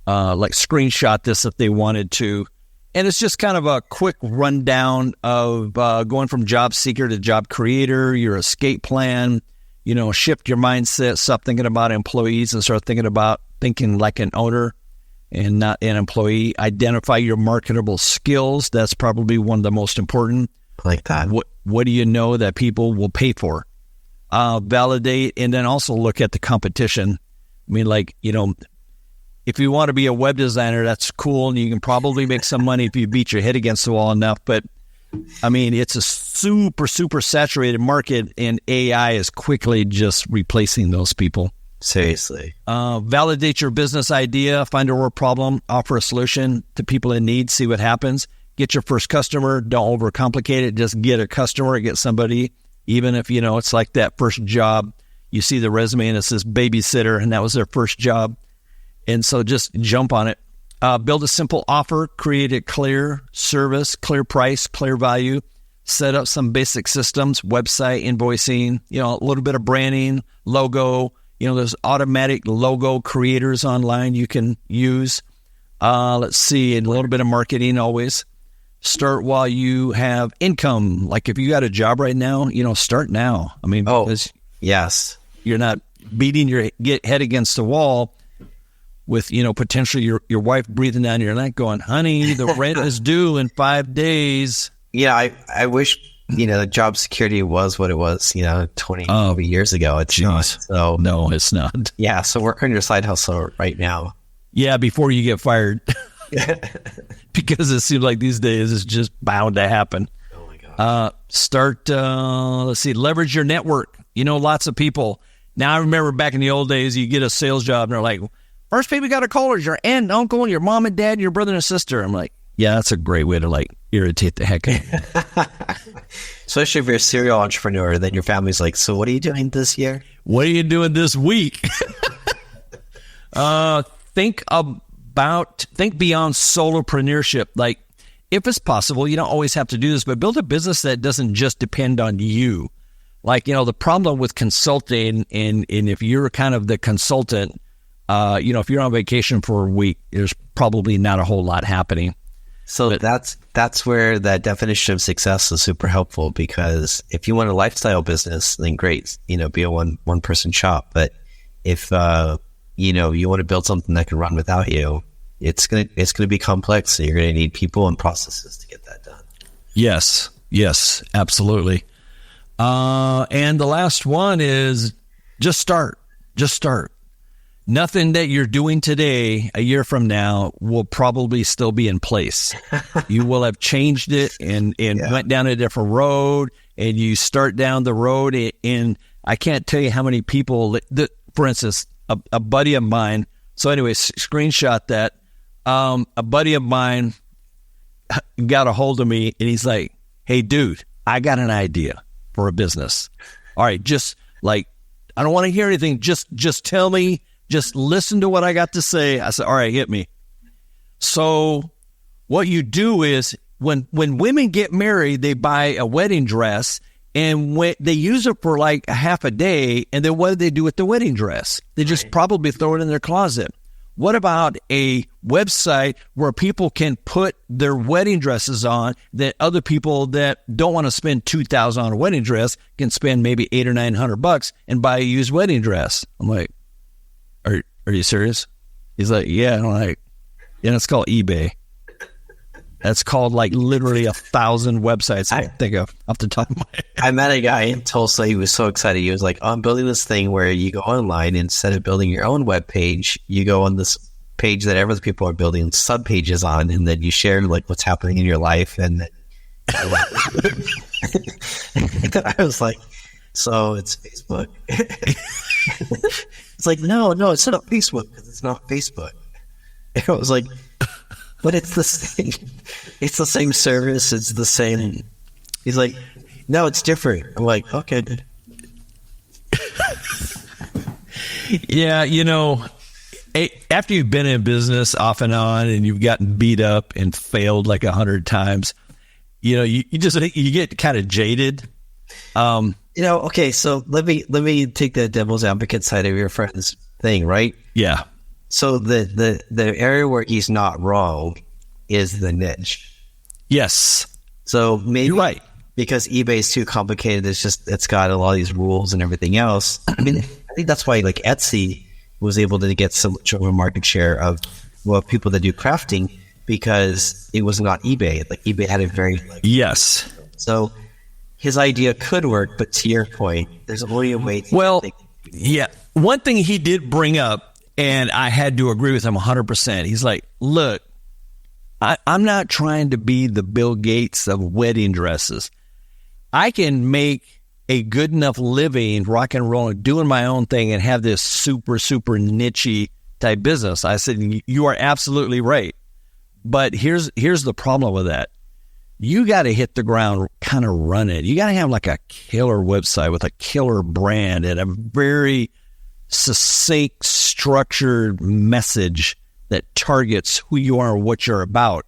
screenshot this if they wanted to. And it's just kind of a quick rundown of going from job seeker to job creator, your escape plan, shift your mindset, stop thinking about employees and start thinking like an owner and not an employee. Identify your marketable skills. That's probably one of the most important. Like that. What do you know that people will pay for? Validate, and then also look at the competition. I mean, if you want to be a web designer, that's cool, and you can probably make some money if you beat your head against the wall enough. But, I mean, it's a super, super saturated market, and AI is quickly just replacing those people. Seriously. Validate your business idea, find a real problem, offer a solution to people in need, see what happens. Get your first customer. Don't overcomplicate it. Just get a customer, get somebody, even if, it's like that first job. You see the resume and it says babysitter, and that was their first job. And so just jump on it. Build a simple offer, create a clear service, clear price, clear value, set up some basic systems, website, invoicing, a little bit of branding, logo. There's automatic logo creators online you can use. Let's see, and a little bit of marketing always. Start while you have income. Like if you got a job right now, start now. I mean, because yes, you're not beating your head against the wall with, potentially your wife breathing down your neck going, honey, the rent is due in 5 days. Yeah, I wish, job security was what it was, 20 years ago. It's not. So, no, it's not. Yeah, so work on your side hustle right now. Yeah, before you get fired. Because it seems like these days it's just bound to happen. Oh my gosh. Leverage your network. Lots of people. Now, I remember back in the old days, you get a sales job and they're like, first people you got to call is your aunt and uncle and your mom and dad and your brother and sister. I'm like, yeah, that's a great way to irritate the heck out of me. Especially if you're a serial entrepreneur, then your family's like, so what are you doing this year? What are you doing this week? Think beyond solopreneurship. Like, if it's possible, you don't always have to do this, but build a business that doesn't just depend on you. Like, the problem with consulting, and if you're kind of the consultant, if you're on vacation for a week, there's probably not a whole lot happening. So that's where that definition of success is super helpful, because if you want a lifestyle business, then great, be a one person shop. But if you want to build something that can run without you, it's gonna be complex. So you're gonna need people and processes to get that done. Yes, absolutely. And the last one is just start. Nothing that you're doing today, a year from now, will probably still be in place. You will have changed it and went down a different road, and you start down the road. And I can't tell you how many people that for instance, a buddy of mine. So anyway, screenshot that. A buddy of mine got a hold of me and he's like, hey dude, I got an idea for a business. all right, just like, I don't want to hear anything. Just tell me, just listen to what I got to say. I said, all right, hit me. So what you do is when women get married, they buy a wedding dress, and when they use it for like a half a day, and then what do they do with the wedding dress? They just probably throw it in their closet. What about a website where people can put their wedding dresses on that other people that don't want to spend $2,000 on a wedding dress can spend maybe $800 or $900 and buy a used wedding dress? I'm like, are you serious? He's like, yeah. I'm like, yeah, it's called eBay. That's called like literally 1,000 websites I think of off the top of my head. I met a guy in Tulsa. He was so excited. He was like, oh, I'm building this thing where you go online. Instead of building your own web page, you go on this page that other people are building sub pages on, and then you share like what's happening in your life. And I was like, so it's Facebook. It's like, no, it's not Facebook because it's not Facebook. And I was like, but it's the same. It's the same service. It's the same. He's like, no, it's different. I'm like, okay, good. Yeah, after you've been in business off and on, and you've gotten beat up and failed like 100 times, you get kind of jaded. Okay, so let me take the devil's advocate side of your friend's thing, right? Yeah. So the area where he's not wrong is the niche. Yes. So maybe you're right, because eBay is too complicated. It's got a lot of these rules and everything else. I mean, I think that's why like Etsy was able to get so much of a market share of people that do crafting, because it was not eBay. Like eBay had a very yes. So his idea could work, but to your point, there's only a way to yeah. One thing he did bring up, and I had to agree with him 100%. He's like, look, I'm not trying to be the Bill Gates of wedding dresses. I can make a good enough living rock and rolling, doing my own thing, and have this super, super niche-y type business. I said, you are absolutely right. But here's the problem with that. You got to hit the ground, kind of run it. You got to have like a killer website with a killer brand and a very succinct, structured message that targets who you are and what you're about.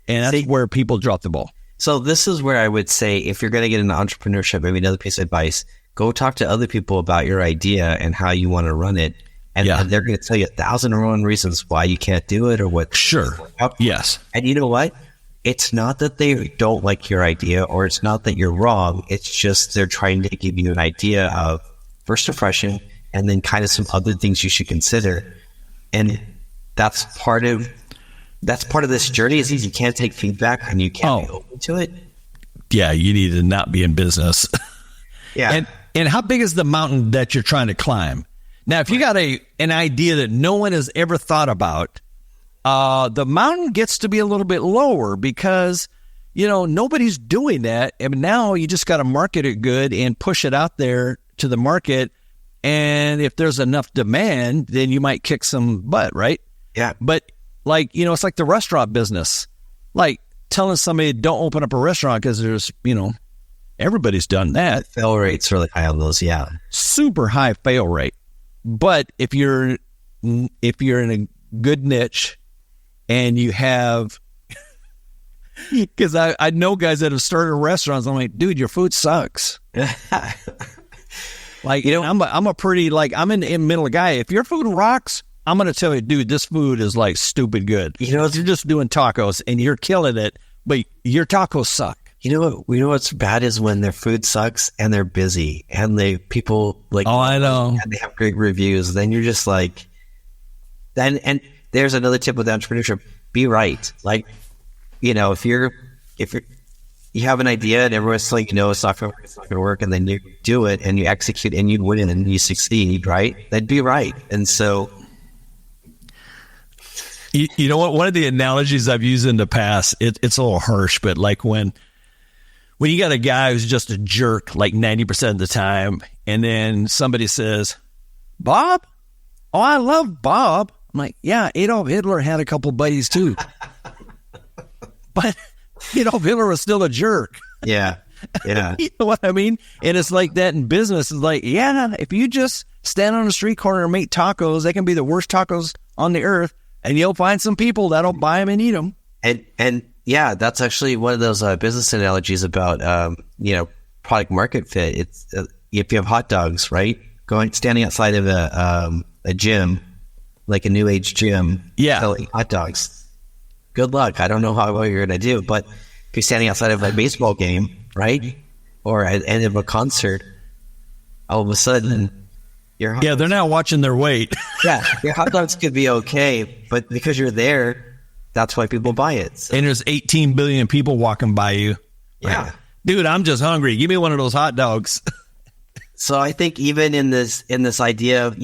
And that's where people drop the ball. So this is where I would say, if you're going to get into entrepreneurship, maybe another piece of advice, go talk to other people about your idea and how you want to run it. And they're going to tell you 1,001 reasons why you can't do it or what. Sure. Yes. And you know what? It's not that they don't like your idea, or it's not that you're wrong. It's just they're trying to give you an idea of first impression and then kind of some other things you should consider. And that's part of this journey, is you can't take feedback and you can't be open to it. Yeah, you need to not be in business. Yeah. And how big is the mountain that you're trying to climb? Now, if you got an idea that no one has ever thought about, the mountain gets to be a little bit lower because, nobody's doing that. And now you just got to market it good and push it out there to the market. And if there's enough demand, then you might kick some butt, right? Yeah. But it's like the restaurant business, like telling somebody don't open up a restaurant because there's, everybody's done that. The fail rate's really high on those. Yeah. Super high fail rate. But if you're in a good niche and you have, because I know guys that have started restaurants, I'm like, dude, your food sucks. Like, I'm a pretty, I'm in the middle guy. If your food rocks, I'm going to tell you, dude, this food is like stupid good. You're just doing tacos and you're killing it, but your tacos suck. You know what's bad is when their food sucks and they're busy and people like, oh, I know, and they have great reviews. Then you're just like, and there's another tip with entrepreneurship: be right. Like, if you have an idea and everyone's like, it's not going to work, and then you do it and you execute and you win and you succeed, right? Then be right. And so, you know what? One of the analogies I've used in the past, it's a little harsh, but like when you got a guy who's just a jerk like 90% of the time, and then somebody says, Bob? Oh, I love Bob. I'm like, yeah, Adolf Hitler had a couple buddies too. But Adolf Hitler was still a jerk. Yeah. Yeah. You know what I mean? And it's like that in business. It's like, yeah, if you just stand on a street corner and make tacos, they can be the worst tacos on the earth, and you'll find some people that'll buy them and eat them. And yeah, that's actually one of those business analogies about, product market fit. It's if you have hot dogs, right? Standing outside of a gym, like a new age gym, selling hot dogs. Good luck. I don't know how well you're going to do, but if you're standing outside of a baseball game, right? Or at the end of a concert, all of a sudden, they're not watching their weight. Yeah, your hot dogs could be okay, but because you're there, that's why people buy it. So. And there's 18 billion people walking by you. Yeah. Like, dude, I'm just hungry. Give me one of those hot dogs. So I think even in this idea of,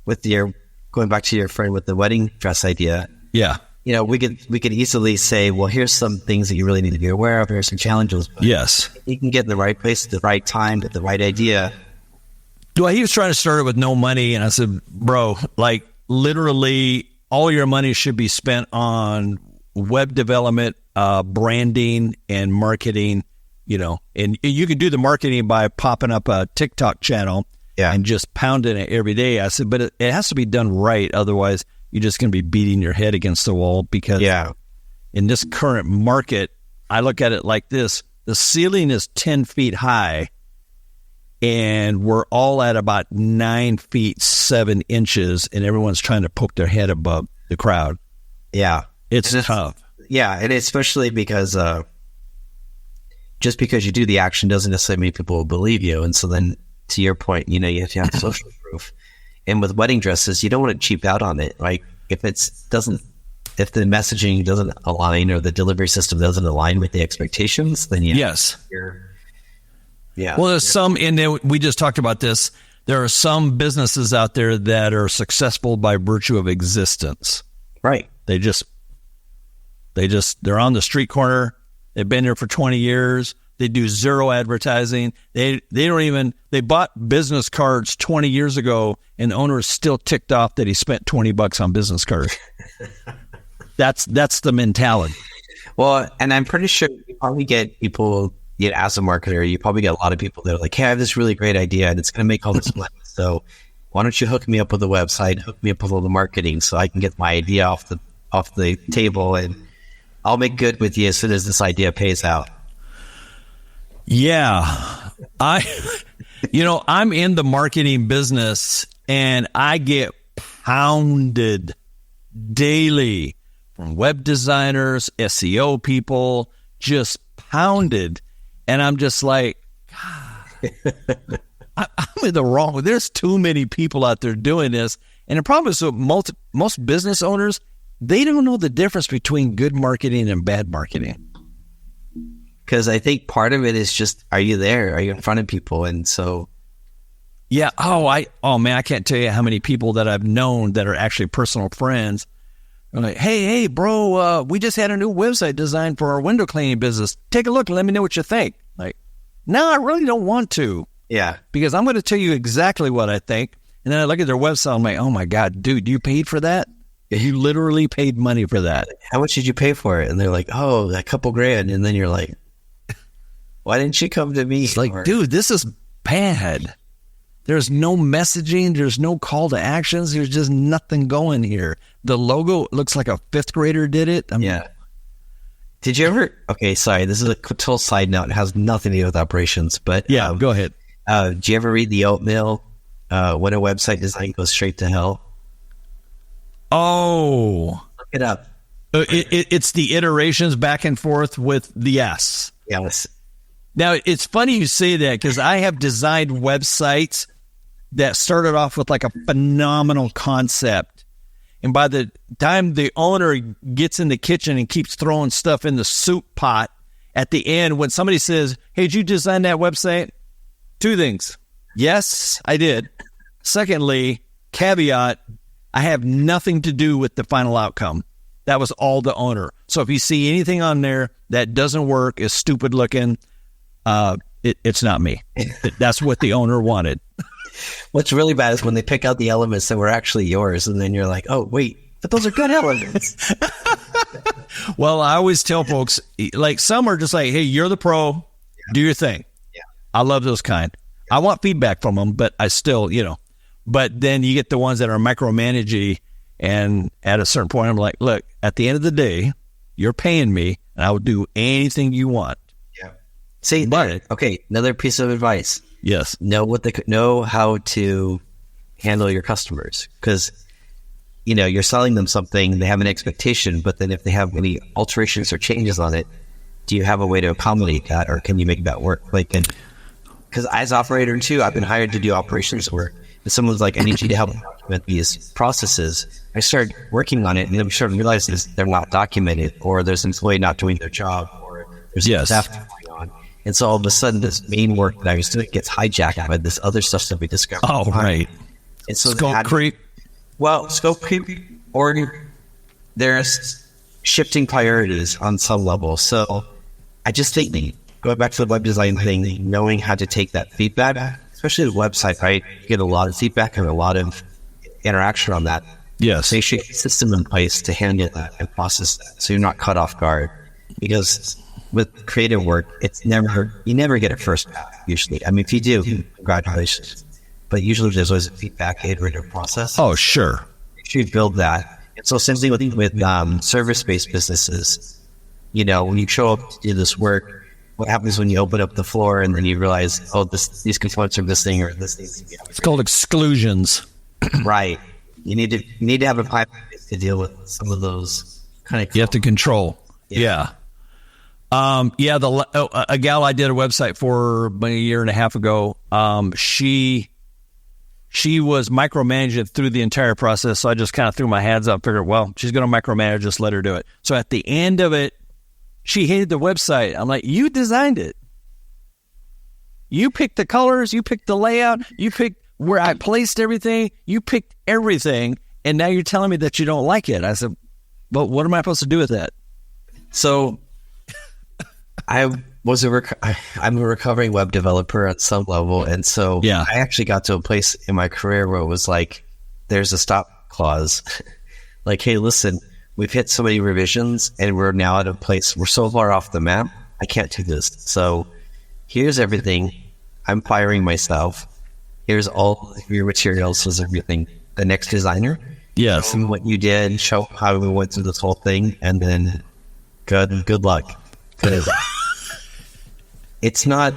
with your going back to your friend with the wedding dress idea, we could easily say, well, here's some things that you really need to be aware of. Here's some challenges. But yes, you can get in the right place at the right time, at the right idea. Well, he was trying to start it with no money, and I said, bro, like literally all your money should be spent on web development, branding, and marketing. And you can do the marketing by popping up a TikTok channel and just pounding it every day. I said, but it has to be done right. Otherwise, you're just going to be beating your head against the wall because in this current market, I look at it like this. The ceiling is 10 feet high, and we're all at about 9 feet, 7 inches, and everyone's trying to poke their head above the crowd. Yeah. It's tough. Yeah, and especially because just because you do the action doesn't necessarily mean people will believe you. And so then, to your point, you have to have social proof. And with wedding dresses, you don't want to cheap out on it. Like if the messaging doesn't align or the delivery system doesn't align with the expectations, then well, there's some, and we just talked about this. There are some businesses out there that are successful by virtue of existence. Right. They're on the street corner. They've been there for 20 years. They do zero advertising. They bought business cards 20 years ago, and the owner is still ticked off that he spent $20 on business cards. That's the mentality. Well, and I'm pretty sure you probably get people, as a marketer, you probably get a lot of people that are like, hey, I have this really great idea and it's going to make all this money. So why don't you hook me up with a website, hook me up with all the marketing so I can get my idea off the table, and I'll make good with you as soon as this idea pays out. Yeah. I'm in the marketing business, and I get pounded daily from web designers, SEO people, just pounded. And I'm just like, God, I'm in the wrong. There's too many people out there doing this. And the problem is, most business owners, they don't know the difference between good marketing and bad marketing. Because I think part of it is just, are you there? Are you in front of people? And so... Yeah. Oh, man, I can't tell you how many people that I've known that are actually personal friends. They're like, hey, bro, we just had a new website designed for our window cleaning business. Take a look and let me know what you think. Like, no, I really don't want to. Yeah. Because I'm going to tell you exactly what I think. And then I look at their website, I'm like, oh my God, dude, you paid for that? You literally paid money for that. How much did you pay for it? And they're like, oh, a couple grand. And then you're like, why didn't you come to me? It's like, dude, this is bad. There's no messaging. There's no call to actions. There's just nothing going here. The logo looks like a fifth grader did it. Yeah. Did you ever? Okay, sorry. This is a total side note. It has nothing to do with operations. But yeah, go ahead. Did you ever read The Oatmeal? When a website design goes straight to hell. Oh, look it up. It's the iterations back and forth with the S. Yes. Now, it's funny you say that because I have designed websites that started off with like a phenomenal concept. And by the time the owner gets in the kitchen and keeps throwing stuff in the soup pot, at the end, when somebody says, hey, did you design that website? Two things. Yes, I did. Secondly, caveat, I have nothing to do with the final outcome. That was all the owner. So if you see anything on there that doesn't work, is stupid looking, it's not me. That's what the owner wanted. What's really bad is when they pick out the elements that were actually yours, and then you're like, oh, wait, but those are good elements. Well, I always tell folks, like some are just like, hey, you're the pro, do your thing. Yeah. I love those kind. I want feedback from them, but I still, but then you get the ones that are micromanaging, and at a certain point, I'm like, look, at the end of the day, you're paying me, and I will do anything you want. Yeah. See, okay, another piece of advice. Yes. Know how to handle your customers, because you're selling them something, they have an expectation, but then if they have any alterations or changes on it, do you have a way to accommodate that, or can you make that work? Because as operator too, I've been hired to do operations work. And someone's like, I need you to help document these processes. I started working on it, and I'm starting to realize they're not documented, or there's an employee not doing their job, or there's staff going on. And so all of a sudden, this main work that I was doing gets hijacked by this other stuff that we discovered. Oh, right. And so scope creep. Well, scope creep, or there's shifting priorities on some level. So I just think, going back to the web design thing, knowing how to take that feedback, especially the website, right? You get a lot of feedback and a lot of interaction on that. Yes. So you should have a system in place to handle that and process that, so you're not caught off guard. Because with creative work, you never get a first pass, usually. I mean, if you do, congratulations. But usually there's always a feedback iterative process. Oh, sure. You should build that. And so same thing with service-based businesses. When you show up to do this work, what happens when you open up the floor and then you realize, these components are missing, or this needs to be upgraded? It's called exclusions. Right. You need to have a pipeline to deal with some of those kind of. You have to control. Yeah. A gal I did a website for about a year and a half ago. She was micromanaging through the entire process. So I just kind of threw my hands up, figured, well, she's going to micromanage, just let her do it. So at the end of it, she hated the website. I'm like, you designed it. You picked the colors, you picked the layout, you picked where I placed everything, you picked everything, and now you're telling me that you don't like it. I said, but what am I supposed to do with that? So I'm a recovering web developer at some level, and so I actually got to a place in my career where it was like, there's a stop clause. Like, hey, listen, we've hit so many revisions, and we're now at a place, we're so far off the map, I can't do this. So here's everything. I'm firing myself. Here's all of your materials, here's everything. The next designer, yes, show me what you did, show how we went through this whole thing, and then good luck. It's not,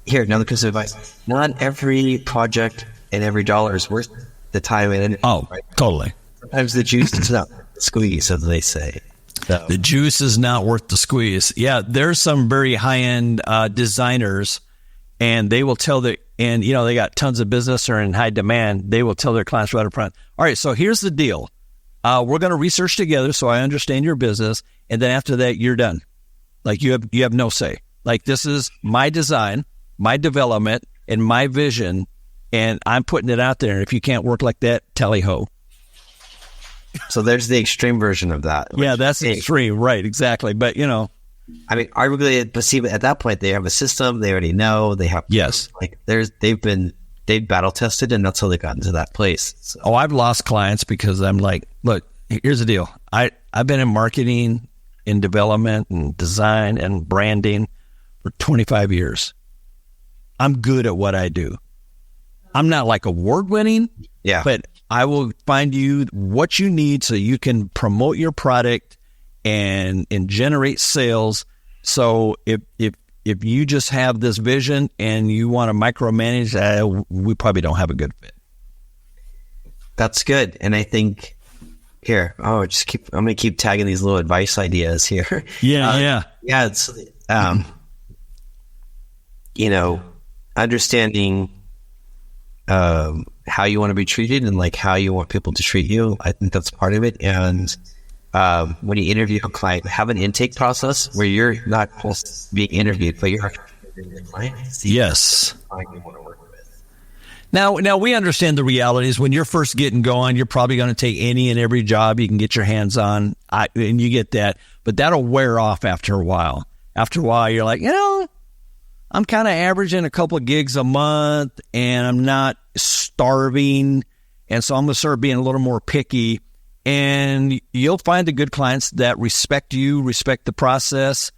here, another piece of advice. Not every project and every dollar is worth the time and energy. Oh, right? Totally. Sometimes the juice is not worth the squeeze, as they say. So. The juice is not worth the squeeze. Yeah, there's some very high-end designers, and they will tell they got tons of business or in high demand. They will tell their clients right up front, all right, so here's the deal. We're going to research together so I understand your business, and then after that, you're done. Like, you have no say. Like, this is my design, my development, and my vision, and I'm putting it out there. And if you can't work like that, tally-ho. So there's the extreme version of that. Yeah, that's extreme, right? Exactly. But I mean, arguably, but see, at that point, they have a system. They already know. They have they've battle tested, and that's how they got into that place. So. Oh, I've lost clients because I'm like, look, here's the deal. I've been in marketing, in development, and design, and branding for 25 years. I'm good at what I do. I'm not like award-winning, but I will find you what you need so you can promote your product and generate sales. So if you just have this vision and you want to micromanage, we probably don't have a good fit. That's good. And I think I'm going to keep tagging these little advice ideas here. Yeah. It's, understanding how you want to be treated and like how you want people to treat you. I think that's part of it. And when you interview a client, have an intake process where you're not just being interviewed, but you're actually interviewing the client. Yes. You want to work with. Now we understand the realities. When you're first getting going, you're probably going to take any and every job you can get your hands on, and you get that. But that'll wear off after a while. After a while, you're like, I'm kind of averaging a couple of gigs a month, and I'm not starving, and so I'm going to start being a little more picky. and you'll find the good clients that respect you, respect the process.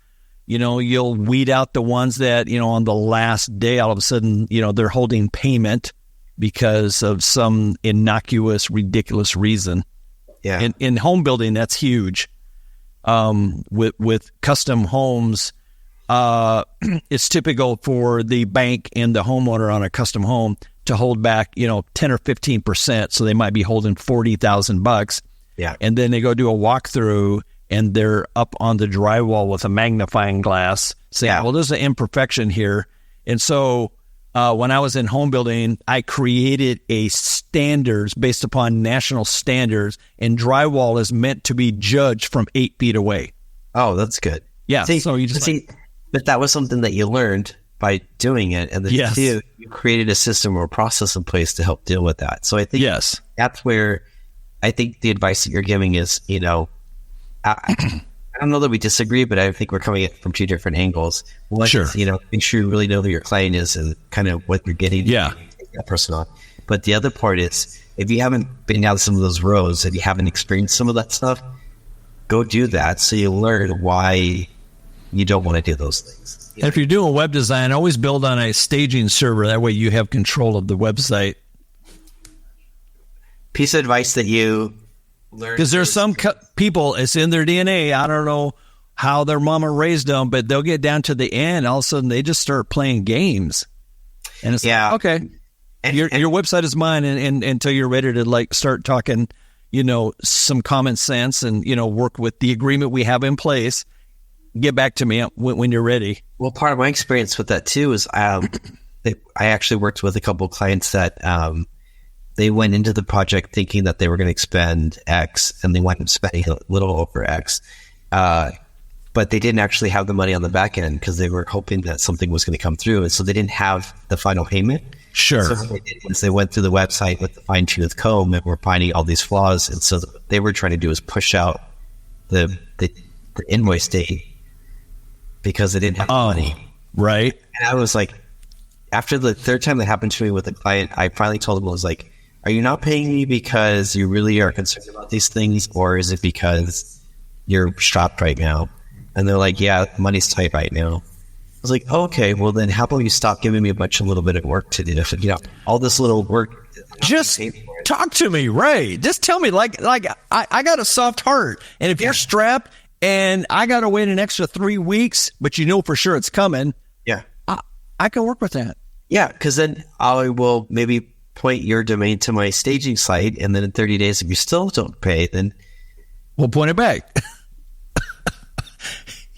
You'll weed out the ones that, on the last day, all of a sudden, they're holding payment because of some innocuous, ridiculous reason. Yeah. In home building, that's huge. With custom homes, it's typical for the bank and the homeowner on a custom home to hold back, 10 or 15%. So they might be holding $40,000. Yeah. And then they go do a walkthrough and they're up on the drywall with a magnifying glass saying, well, there's an imperfection here. And so when I was in home building, I created a standards based upon national standards, and drywall is meant to be judged from 8 feet away. Oh, that's good. Yeah. So you just but that was something that you learned by doing it. And then you created a system or a process in place to help deal with that. So I think that's where I think the advice that you're giving is, I don't know that we disagree, but I think we're coming at it from two different angles. One is, make sure you really know who your client is and kind of what you're getting. Yeah. Take that person on. But the other part is, if you haven't been down some of those roads and you haven't experienced some of that stuff, go do that so you learn why you don't want to do those things. And if you're doing web design, always build on a staging server. That way you have control of the website. Piece of advice that you learn. Because there's some people, it's in their DNA. I don't know how their mama raised them, but they'll get down to the end. All of a sudden, they just start playing games. And it's like, okay, your website is mine and until you're ready to start talking, some common sense and, work with the agreement we have in place. Get back to me when you're ready. Well, part of my experience with that too is I actually worked with a couple of clients that they went into the project thinking that they were going to expend X, and they went up spending a little over X. But they didn't actually have the money on the back end because they were hoping that something was going to come through. And so they didn't have the final payment. Sure. So what they did was they went through the website with the fine-tooth comb and were finding all these flaws. And so what they were trying to do is push out the invoice date because they didn't have the money. Right. And I was like, after the third time that happened to me with a client, I finally told them, I was like, are you not paying me because you really are concerned about these things, or is it because you're strapped right now? And they're like, yeah, money's tight right now. I was like, oh, okay, well then how about you stop giving me a little bit of work to do? All this little work. Just talk to me, right? Just tell me, like I got a soft heart, and if you're strapped and I got to wait an extra 3 weeks, but for sure it's coming. Yeah, I can work with that. Yeah, because then I will maybe point your domain to my staging site, and then in 30 days, if you still don't pay, then we'll point it back.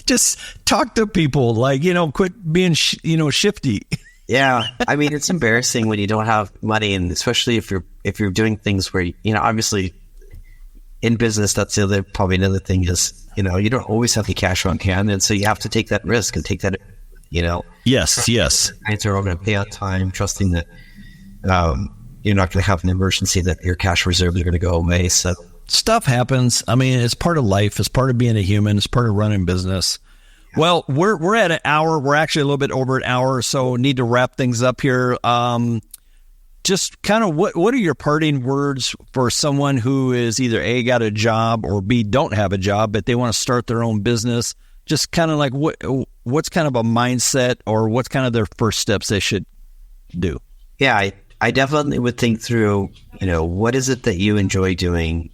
Just talk to people, quit being, shifty. Yeah, I mean, it's embarrassing when you don't have money, and especially if you're doing things where obviously in business, that's probably another thing is you don't always have the cash on hand, and so you have to take that risk and take that. Yes. Clients are all going to pay on time, trusting that you're not going to have an emergency, that your cash reserves are going to go away. So stuff happens. I mean, it's part of life. It's part of being a human. It's part of running business. Well, we're at an hour. We're actually a little bit over an hour, so need to wrap things up here. Just kind of what are your parting words for someone who is either A, got a job, or B, don't have a job, but they want to start their own business? Just kind of like what's kind of a mindset, or what's kind of their first steps they should do? Yeah, I definitely would think through, what is it that you enjoy doing?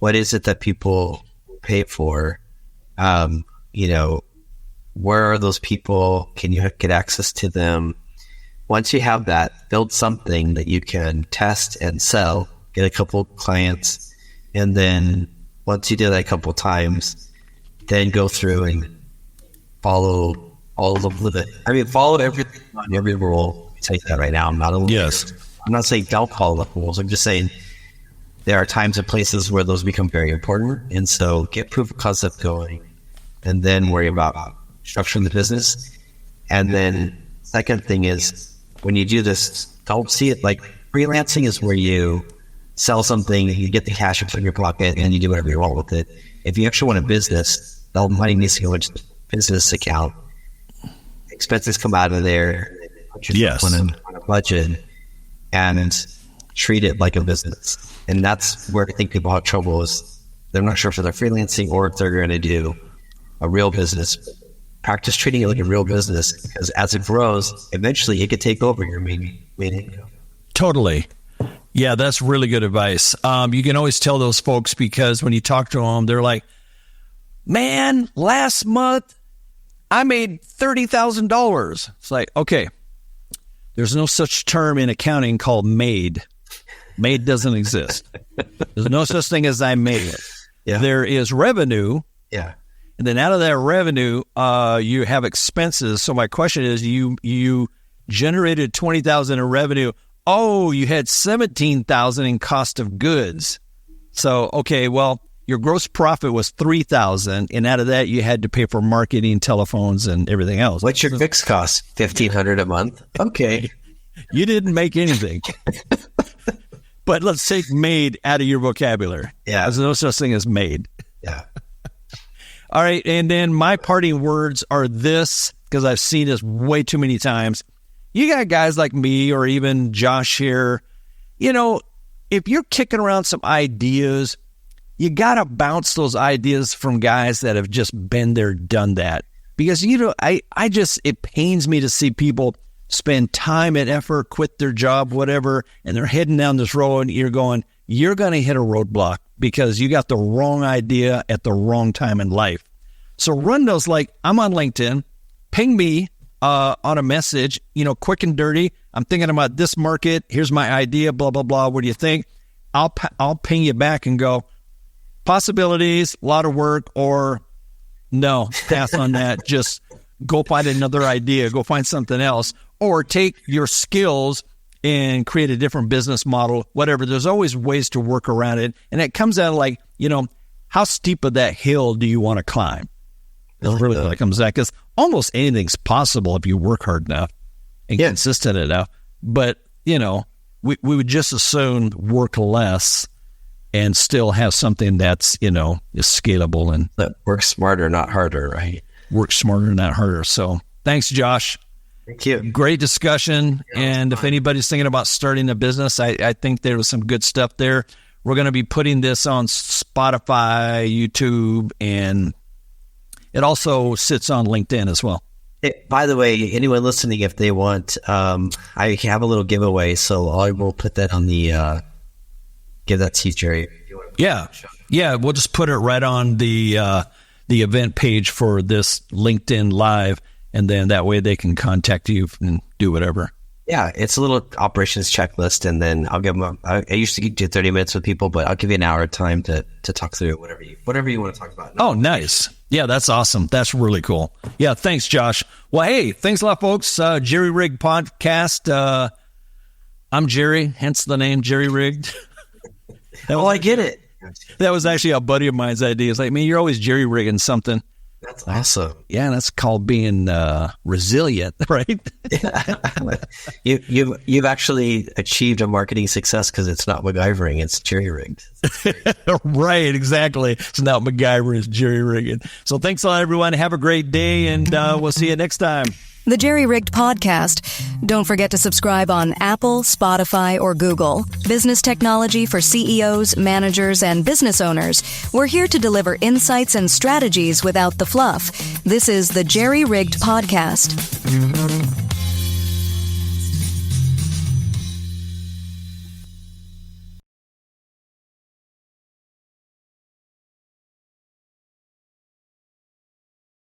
What is it that people pay for? Where are those people? Can you get access to them? Once you have that, build something that you can test and sell, get a couple clients, and then once you do that a couple times, then go through and follow all of it. I mean, follow everything on every rule. I'll tell you that right now. I'm not saying don't follow the rules. I'm just saying there are times and places where those become very important. And so get proof of concept going, and then worry about structuring the business. And then second thing is, when you do this, don't see it like freelancing is where you sell something, you get the cash in your pocket, and you do whatever you want with it. If you actually want a business, the money needs to go into the business account. Expenses come out of there. On a budget. And treat it like a business. And that's where I think people have trouble is they're not sure if they're freelancing or if they're going to do a real business. Practice treating it like a real business, because as it grows, eventually it could take over your main income. Totally. Yeah, that's really good advice. You can always tell those folks, because when you talk to them, they're like, man, last month I made $30,000. It's like, okay, there's no such term in accounting called made. Made doesn't exist. There's no such thing as I made it. Yeah. There is revenue. Yeah. And then out of that revenue, you have expenses. So my question is, you generated $20,000 in revenue. Oh, you had $17,000 in cost of goods. So, okay, well, your gross profit was $3,000, and out of that, you had to pay for marketing, telephones, and everything else. What's your fixed cost? $1,500 a month. Okay. You didn't make anything. But let's take made out of your vocabulary. Yeah. There's no such thing as made. Yeah. All right, and then my parting words are this, because I've seen this way too many times. You got guys like me or even Josh here, if you're kicking around some ideas, you got to bounce those ideas from guys that have just been there, done that. Because, it pains me to see people spend time and effort, quit their job, whatever, and they're heading down this road, and you're going to hit a roadblock because you got the wrong idea at the wrong time in life. So run those, like, I'm on LinkedIn, ping me on a message, quick and dirty. I'm thinking about this market. Here's my idea, blah, blah, blah. What do you think? I'll ping you back and go, possibilities, a lot of work, or no, pass on that. Just go find another idea, go find something else, or take your skills and create a different business model, whatever. There's always ways to work around it. And it comes out of like, how steep of that hill do you want to climb? It really like comes out, because almost anything's possible if you work hard enough and consistent enough. But, we would just as soon work less and still have something that's, is scalable and that work smarter, not harder, right? Work smarter, not harder. So thanks, Josh. Thank you. Great discussion. And if anybody's thinking about starting a business, I think there was some good stuff there. We're going to be putting this on Spotify, YouTube, and it also sits on LinkedIn as well. Hey, by the way, anyone listening, if they want, I have a little giveaway, so I will put that on the, give that to you, Jerry. Yeah. We'll just put it right on the event page for this LinkedIn Live, and then that way they can contact you and do whatever. Yeah, it's a little operations checklist, and then I'll give them. I used to do 30 minutes with people, but I'll give you an hour of time to talk through whatever you want to talk about. Oh, nice. Yeah, that's awesome. That's really cool. Yeah, thanks, Josh. Well, hey, thanks a lot, folks. Jerry Rigged Podcast. I'm Jerry, hence the name Jerry Rigged. I get it. That was actually a buddy of mine's idea. It's like, man, you're always jerry rigging something. That's awesome. Yeah, that's called being resilient, right? You've actually achieved a marketing success because it's not MacGyvering, it's jerry rigged. Right, exactly. It's not MacGyver, it's jerry rigging. So thanks a lot, everyone. Have a great day, and we'll see you next time. The Jerry Rigged Podcast. Don't forget to subscribe on Apple, Spotify, or Google. Business technology for CEOs, managers, and business owners. We're here to deliver insights and strategies without the fluff. This is the Jerry Rigged Podcast.